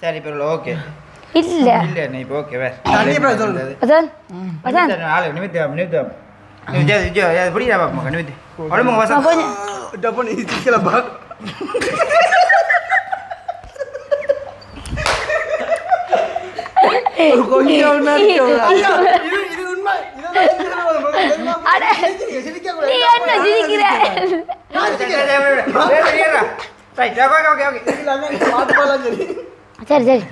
சரி பரவாயில்ல ஓகே இல்ல நீ இப்போ ஓகே வேற அதான் அதான் ஆளு நிமித்தம் அது புரியல பாப்பா நிமித்தி உடம்புங்க வசம் டப்ப நீ சிக்கலப்பா கொஞ்சம் இது உண்மை நீ என்ன சிரிக்கிற சரி சரி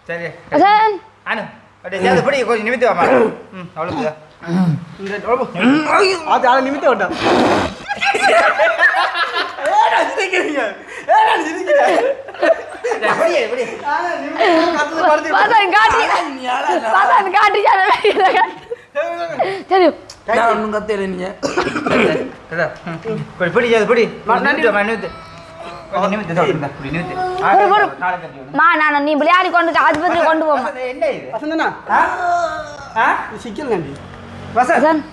சரி அதான் அனு அது படி கொஞ்சம் நிமித்தி வாமா அவ்வளோ அது ஆளை நிமித்த வேண்டாம் நீ விளையாடி கொண்டு ஆஸ்பத்திரி கொண்டு போமா சிக்கல் நன்றி வசந்த்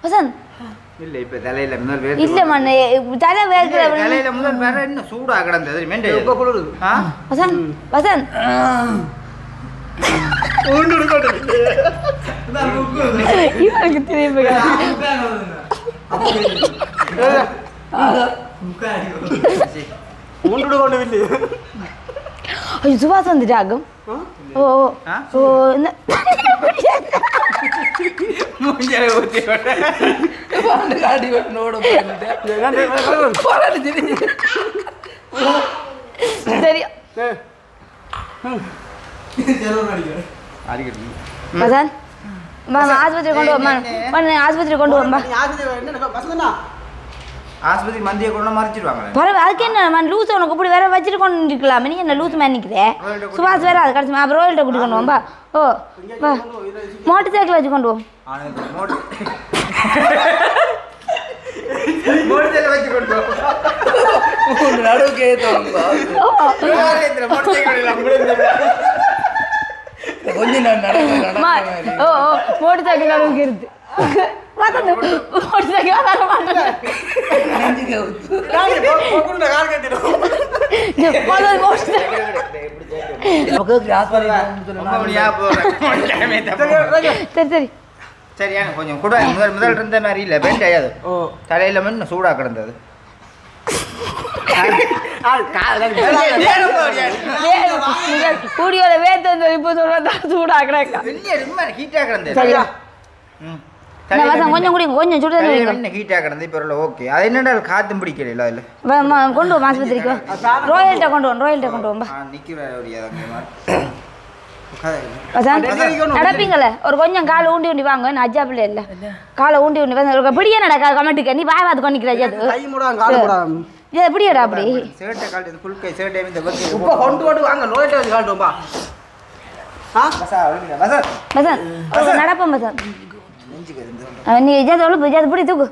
வசந்த் இல்ல இப்ப தலையில முதல் வேர் இல்ல மண்ணே தலை வேர்க்குற தலையில முதல் வேற என்ன சூடா கிடந்தது மெண்டே ரொம்ப குளிருது வசந்த் வசந்த் ஒன்னு கொண்டு இவருக்கு திரும்பி ஒன்று கொண்டு வில்லு ஐயோ சுபாஷ் வந்துட்டாகும் ஓ ஓ என்ன மூஞ்சல ஊத்தி பாண்டு காடி ஓட சரி வசந்த் ஆஸ்பத்திரி கொண்டு வா ஆஸ்பத்திரி கொண்டு வா ஆஸ்பத்திரி மந்தியை கொண்டு மறைச்சிடுவாங்க பரவாயில்ல அதுக்கு என்ன லூஸ் உனக்கு இப்படி வேற வச்சுட்டு கொண்டு இருக்கலாமே நீ என்ன லூஸ் மாதிரி நிற்குதே சுபாஷ் வேற அது கிடச்சி அப்புறம் ரோயில்கிட்ட கூட்டி கொண்டு போம்பா ஓ வா மோட்டர் சைக்கிள் வச்சு கொண்டு போம் கொஞ்சம் ஓ மோட்டர் சைக்கிள் அளவுக்கு இருக்கு மோட்டர் சைக்கிள் வர மாட்டேன் சரி சரி சரியான கொஞ்சம் கூட முதல் இருந்த மாதிரி இல்லை பெண்ட் ஆயாது தலையில மண் சூடா கிடந்தது கூடியோட வேத்து இப்போ சொல்றதா சூடா கிடக்கா ஹீட்டா கிடந்தது சரியா கொஞ்சம் குடிங்க கொஞ்சம் சுடு என்ன ஹீட்டா கிடந்து இப்போ ஓகே அது என்னடா காத்தும் பிடிக்கல அதுல கொண்டு வா ஆஸ்பத்திரிக்கு ரோயல்கிட்ட கொண்டு வா ரோயல்கிட்ட கொண்டு வா நிற்கிற நடப்பீங்களே ஒரு கொஞ்சம் காலை ஊண்டி ஊண்டி வாங்க நான் அஜா பிள்ளை இல்லை காலை ஊண்டி ஊண்டி வந்து பிடியே நடக்கா கமெண்ட்டுக்க நீ வாய் பார்த்து கொண்டிக்கிற இது எப்படியாடா அப்படி நடப்போம் பசான் நீ எஜாது ஒழுப்பு எஜாது பிடி தூக்கு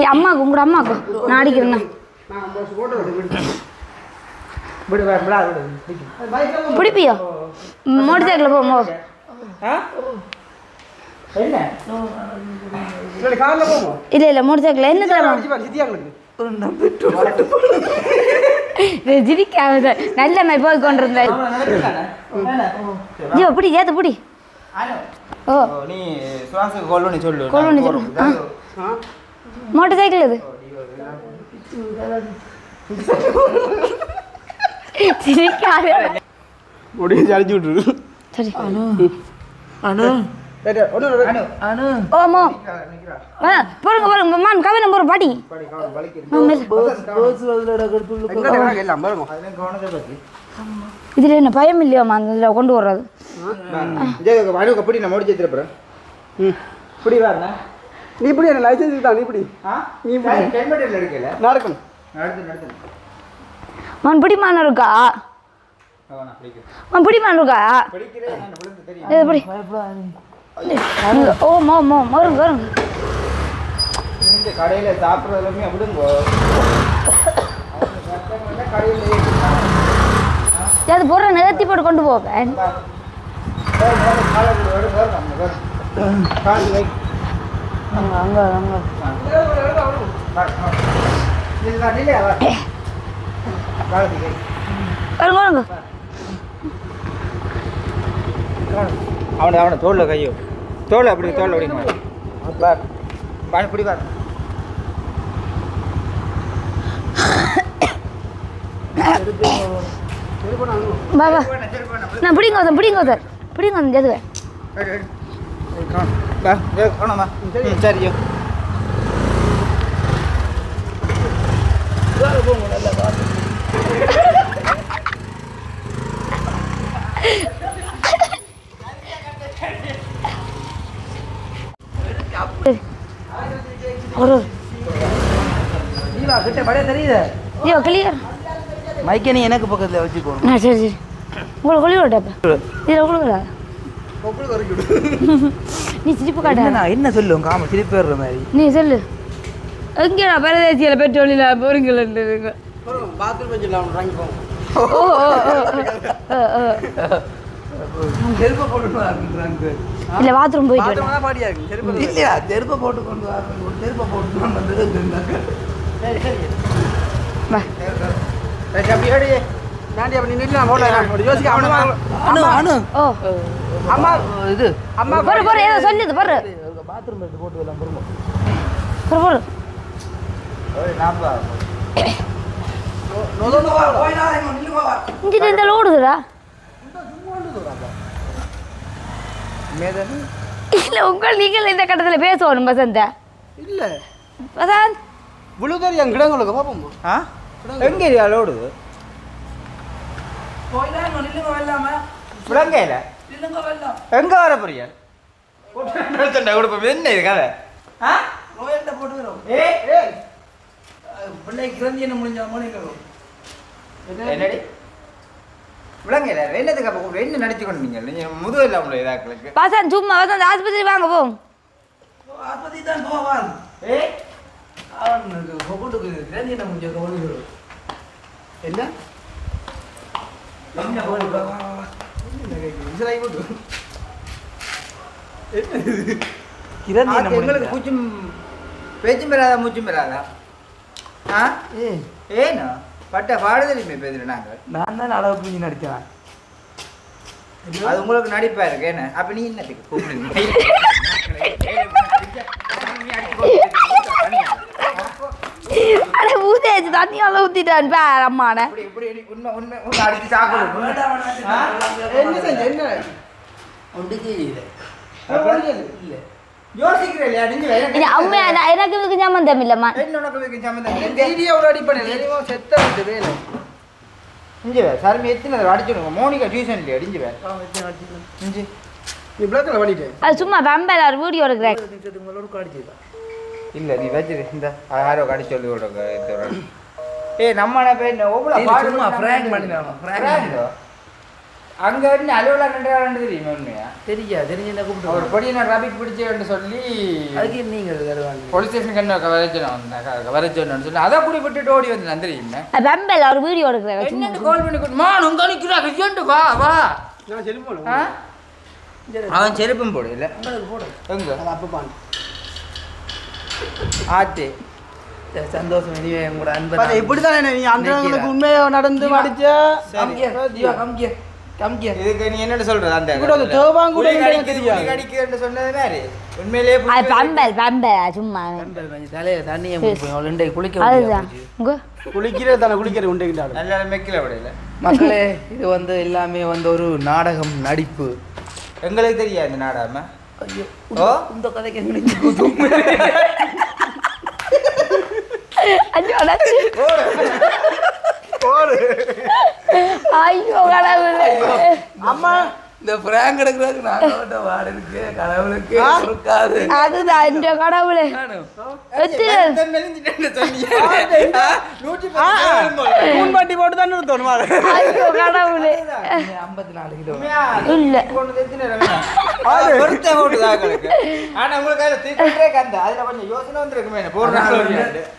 அம்மாவுக்கு உங்களோட அம்மாவுக்கு நான் அடிக்கிறேண்ணா பிடிப்பியோ மோட்டர் சைக்கிள் போமோ இல்ல இல்ல மோட்டர் சைக்கிள் என்ன தரமா ஜிவிக்காத நல்ல மாதிரி போய் கொண்டிருந்தேன் ஜீவா பிடி ஏத்த பிடி ஓ நீ சுவாச கொல்லுன்னு சொல்லு மோட்டர் சைக்கிள் இது இதுல என்ன பயம் இல்லையாமா அந்த கொண்டு வர்றது நீ இப்படி என்ன லைசன்ஸ் தான் நீ இப்படி நடக்கணும் மன் பிடிமான இருக்கா மன் பிடிமான இருக்கா பிடி ஓ மோ மோ வருங்க வருங்க இந்த கடையில சாப்பிட்றதுமே அப்படிங்க அது போடுற நிகழ்த்தி போட்டு கொண்டு போவேன் அங்க அங்க அவனை தோல்ல கையோ தோல் அப்படி தோல் அப்படி பிடி பாபா நான் பிடிங்க சார் பிடிங்க ஜதுவே சரியோ மைக்கே நீ எனக்கு பக்கத்தில் வச்சுக்கோ சரி சரி உங்களை கொள்ளி விட்டப்ப இதில் கொடுக்கல நீ சிரிப்பு காட்ட என்ன சொல்லுவோம் காம சிரிப்பு வர்ற மாதிரி நீ சொல்லு எங்கேடா பரதேசியில் பெட்ரோலில் போறீங்களா பாத்ரூம் வச்சுலாம் வாங்கிப்போம் செருப்பை போட்டு இல்லை பாத்ரூம் போயிட்டு பாடியா இருக்கு செருப்பு இல்லையா செருப்பை போட்டு கொண்டு செருப்பை போட்டு வந்தது வா அப்படி நாண்டி அப்படி நின்று நான் போட்டேன் யோசிக்க அனு ஓ அம்மா இது அம்மா போற ஏதோ சொல்லுது போற பாத்ரூம் எடுத்து போட்டு வரலாம் போற இங்கிட்ட இந்த ஓடுதுடா இல்ல உங்கள் நீங்கள் இந்த கட்டத்துல பேசணும் வசந்த இல்ல வசந்த் புழுதறி என் கிடங்களுக்கு பாப்போம் எங்கே ஓடுது விளங்கையில எங்க வர போறியா என்ன இது கதை என்னடி விளங்கையில என்னதுக்கு அப்ப என்ன நடிச்சு கொண்டு நீங்க முதுகு இல்லாம இதாக்களுக்கு வசந்த் சும்மா வசந்த் ஆஸ்பத்திரி வாங்க போம் ஆஸ்பத்திரி தான் போவான் என்ன எங்களுக்கு பூச்சும் பேச்சும் பெறாதா மூச்சும் பெறாதா ஏன்னா பட்ட பாடுதலுமே பேசுறேன் நாங்கள் நான் தான் அளவு புரிஞ்சு நடிச்சேன் அது உங்களுக்கு நடிப்பா இருக்கு என்ன அப்ப நீ என்னத்துக்கு கூப்பிடுங்க அட ஊதேச்சு தண்ணியால ஊத்திட்டான் பார் அம்மான உண்மை உண்மை அடிச்சு சாப்பிடு என்ன செஞ்ச என்ன ஒன்றுக்கு இல்ல யோசிக்கிறேன் இல்லையா நீங்க எனக்கு இதுக்கு சம்மந்தம் இல்லம்மா உனக்கு சம்மந்தம் வீடியோ ஒரு அடிப்படை செத்த வேலை இஞ்சி வே சார்மி எத்தனை அடிச்சுடுங்க மோனிகா டியூஷன் இல்லையா இஞ்சி வே இஞ்சி நீ பிளாக்ல பண்ணிட்டே அது சும்மா பம்பல ஒரு வீடியோ எடுக்கிறேன் இல்லை நீ வச்சிரு இந்த யாரோ கடி சொல்லி விடுங்க ஏய் நம்ம பேர் சும்மா ஃப்ராங்க் பண்ணிடலாம் அங்கே இருந்து அலுவலா ரெண்டு தெரியுமா உண்மையா தெரிஞ்ச கூப்பிட்டு ஒரு பொடியை நான் ரபிக் பிடிச்சேன்னு சொல்லி அதுக்கு நீங்கள் வருவாங்க போலீஸ் ஸ்டேஷனுக்கு என்ன வரச்சோன்னு சொல்லி அதை கூட விட்டுட்டு ஓடி வந்து நான் தெரியுமே பம்பல ஒரு வீடியோ எடுக்கிறேன் என்னென்னு கால் பண்ணி கொடுமா உங்க நிற்கிறாங்க ஏன்ட்டு வா வா நான் செல்போன் அவன் செருப்பும் போடு இல்லை போடு எங்க அப்ப பாரு ஆட்டு சந்தோஷம் இனிவே உங்களோட அன்பை பாரு இப்படிதான் நீ அந்த உண்மையா நடந்து மடிச்ச இதுக்கு நீ என்னன்னு சொல்றது அந்த கூட தேவாங்க கூட தெரியாது கடிக்குன்னு சொன்னது மாதிரி உண்மையிலேயே அது பம்பல் சும்மா தலையில தண்ணியை போய் குளிக்க அதுதான் குளிக்கிறது தானே குளிக்கிறது உண்டு நல்ல மெக்கில விடையில மக்களே இது வந்து எல்லாமே வந்து ஒரு நாடகம் நடிப்பு எங்களுக்கு தெரியாது இந்த நாடாம ஐயோ ஓ இந்த கதைக்கு ஐயோ கடவுளே அம்மா இந்த பிராங்க் எடுக்கிறதுக்கு நான் வாட இருக்கு கடவுளுக்கு இருக்காது அதுதான் இந்த கடவுளே பூன்பாட்டி போட்டு தான் நிறுத்தணும் ஐயோ கடவுளே 54 கிலோ இல்ல ஆனா உங்களுக்கு அதுல திட்டே கந்த அதுல கொஞ்சம் யோசனை வந்துருக்குமே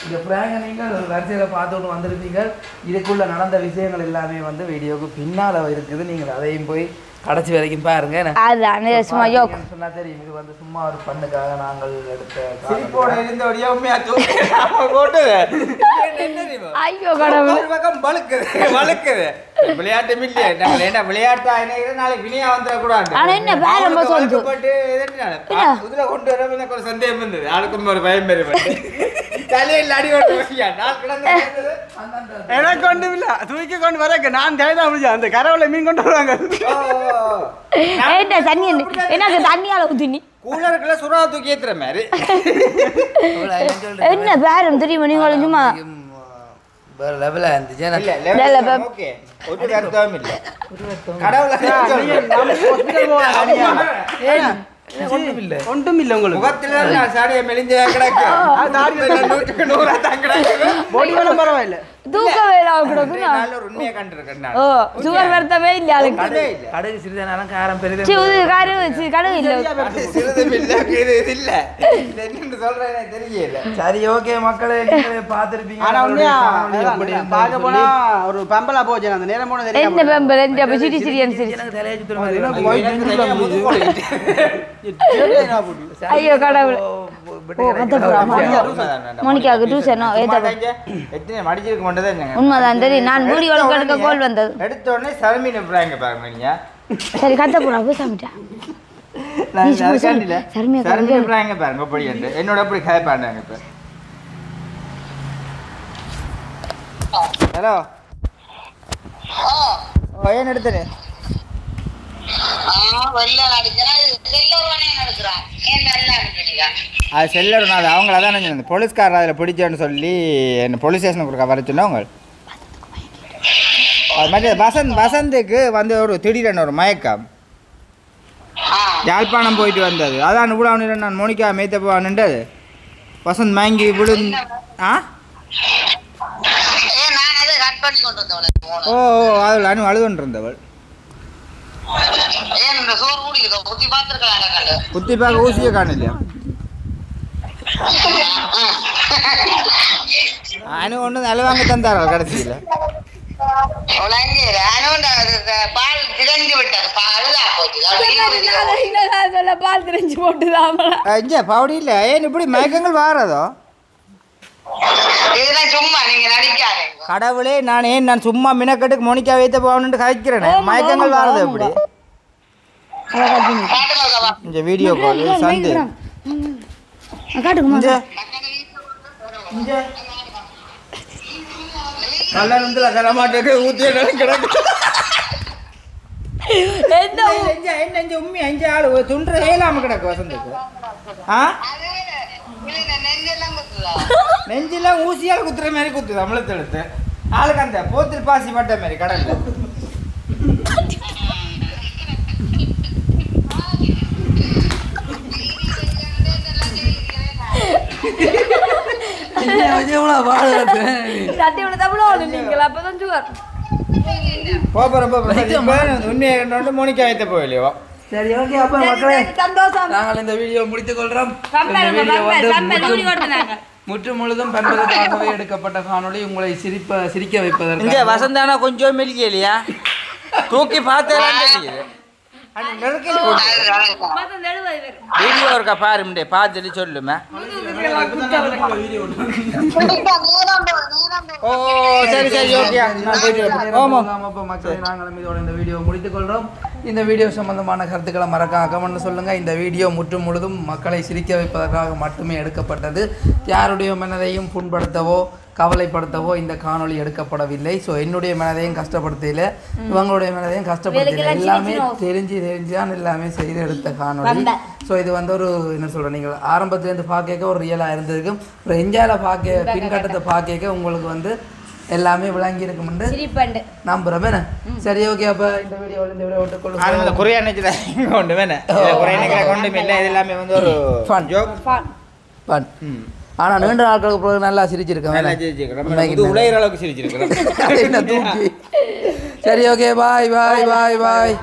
இந்த பிராங்க நீங்கள் ஒரு வரிசையில பார்த்துட்டு வந்திருப்பீங்க இதுக்குள்ள நடந்த விஷயங்கள் எல்லாமே வந்து வீடியோக்கு பின்னால இருக்குது நீங்கள் அதையும் போய் கடைசி வரைக்கும் பாருங்க அதான் சும்மா யோக் சொன்னா தெரியும் இது வந்து சும்மா ஒரு பண்ணுக்காக நாங்கள் எடுத்த சிரிப்போட இருந்தபடியா உண்மையா போட்டுது ஐயோ கடவுளே பக்கம் வழுக்குது விளையாட்டு இல்லையே நாங்கள் என்ன விளையாட்டா என்ன நாளைக்கு வினையா வந்துடக்கூடாது ஆனா என்ன பேரம் சொல்லுது இதுல கொண்டு வர எனக்கு ஒரு சந்தேகம் இருந்தது ஆளுக்கும் ஒரு பயம் பெறுவேன் தலையில் அடி ஓட்டு நாள் கிடந்து எனக்கு கொண்டு இல்ல தூக்கி கொண்டு வரக்கு நான் கைதான் முடிஞ்சேன் அந்த கரவுல மீன் கொண்டு வருவாங்க தண்ணி எனக்கு தண்ணியால ஊத்தி கூலருக்குள்ள சுறா தூக்கி ஏத்துற மாதிரி என்ன பேரம் தெரியுமா நீங்களும் சும்மா வேற லெவலா இல்ல ஓகே ஒரு அர்த்தம் இல்ல கடவுள ஒன்றும் இல்ல உங்களுக்கு முகத்துல நான் சாடிய மெலிஞ்ச கிடக்கு நூற்றுக்கு 100 தான் கிடக்கு பொடி வேணும் பரவாயில்ல தூக்க வேலை கிடக்கு நல்ல ஒரு உண்மையை கண்டிருக்கேன் நான் ஓ சுகர் வருத்தமே இல்ல அதுக்கு கடுகு சிறிதானாலும் காரம் பெரிது கடுகு இல்ல சிறிதும் இல்ல இது இல்ல என்னன்னு சொல்றேன் எனக்கு தெரியல சரி ஓகே மக்களே நீங்களே பார்த்திருப்பீங்க ஆனா உண்மையா பார்க்க போனா ஒரு பம்பலா போச்சு அந்த நேரம் போன தெரியும் என்ன பம்பல் என்ன சிரி சிரியன் சிரி எனக்கு தலைய சுத்துற மாதிரி ஐயோ கடவுளே மோனிகாவுக்கு டியூஷன் எத்தனை மடிச்சிருக்க மாட்டேதான் உண்மைதான் தெரியும் நான் வீடியோல எடுக்க கோல் வந்தது எடுத்த உடனே சரமீன் பிராங்க பாருங்க நீங்க சரி கத்த போறா பேசாமிட்டா சரமீன் பிராங்க பாருங்க அப்படி என்னோட அப்படி கேட்பாண்டாங்க இப்ப ஹலோ ஏன் எடுத்துரு அது செல்லரும் அது அவங்கள தான் நினைச்சு போலீஸ்காரர் அதில் பிடிச்சேன்னு சொல்லி என்ன போலீஸ் ஸ்டேஷனுக்கு கொடுக்க வர சொன்னவங்க அது மாதிரி வசந்துக்கு வந்து ஒரு திடீரென ஒரு மயக்கம் யாழ்ப்பாணம் போயிட்டு வந்தது அதான் இவ்வளோ நான் மோனிகா மேய்த்த போவான்ன்றது வசந்த் மயங்கி விழுந்து ஓ அதில் அழுது கொண்டு இருந்தவள் குத்தி பார்க்க ஊசியே காணலையா அனு ஒன்று அழுவாங்க தந்தாரா கடைசியில் பவுடி இல்ல ஏன் இப்படி மயக்கங்கள் வாரதோ கடவுளே நான் சும்மா மினக்கட்டுக்கு மோனிகா வைத்த போகணுன்னு கழிக்கிறேன் மயக்கங்கள் வாரது எப்படி இந்த வீடியோ கால் சந்து கல்லூரில கலமாட்டுக்கு ஊத்தி கிடக்கு உண்மை அஞ்சு ஆளு துண்டு ஏலாம கிடக்கு வசந்துக்கு நெஞ்செல்லாம் ஊசியால் குத்துற மாதிரி குத்துது அமலத்தெழுத்து ஆளுக்கு அந்த போத்தில் பாசி பட்ட மாதிரி கடல்ல மோனிகா வைத்த போயிலையோ சரி ஓகே அப்ப மக்களே நாங்கள் இந்த வீடியோ முடித்துக் கொள்றோம் முற்று முழுதும் பண்பதற்காகவே எடுக்கப்பட்ட காணொளி உங்களை சிரிக்க வைப்பதற்கு வசந்தானா கொஞ்சம் மெலிக்கலையா தூக்கி பார்த்தேன் வீடியோ இருக்கா பாருண்டே பார்த்துட்டு சொல்லுமே ஓ சரி சரி ஓகே மக்களே நாங்கள் இதோட இந்த வீடியோ முடித்துக் கொள்றோம் இந்த வீடியோ சம்பந்தமான கருத்துக்களை மறக்காம கமெண்ட் சொல்லுங்க இந்த வீடியோ முற்று முழுதும் மக்களை சிரிக்க வைப்பதற்காக மட்டுமே எடுக்கப்பட்டது யாருடைய மனதையும் புண்படுத்தவோ கவலைப்படுத்தவோ இந்த காணொளி எடுக்கப்படவில்லை ஸோ என்னுடைய மனதையும் கஷ்டப்படுத்தல இவங்களுடைய மனதையும் கஷ்டப்படுத்தல எல்லாமே தெரிஞ்சுதான் எல்லாமே செய்து எடுத்த காணொளி ஸோ இது வந்து ஒரு என்ன சொல்கிறேன் நீங்கள் ஆரம்பத்துலேருந்து பார்க்க ஒரு ரியலாக இருந்திருக்கும் ஒரு என்ஜாயில் பார்க்க பின்கட்டத்தை பார்க்க உங்களுக்கு வந்து எல்லாமே விளங்கி இருக்கும்னு நம்புறேன் வேணே சரி ஓகே அப்போ இந்த வீடியோவில் இந்த வீடியோ விட்டுக்கொள்ளுங்க குறையா நினைச்சு கொண்டு வேணே குறைய கொண்டு இல்லை இது எல்லாமே வந்து ஒரு ஃபன் ஃபன் ஆனால் நீண்ட நாட்களுக்கு பிறகு நல்லா சிரிச்சிருக்கேன் உலகிற அளவுக்கு சிரிச்சிருக்கேன் சரி ஓகே பாய் பாய் பாய் பாய்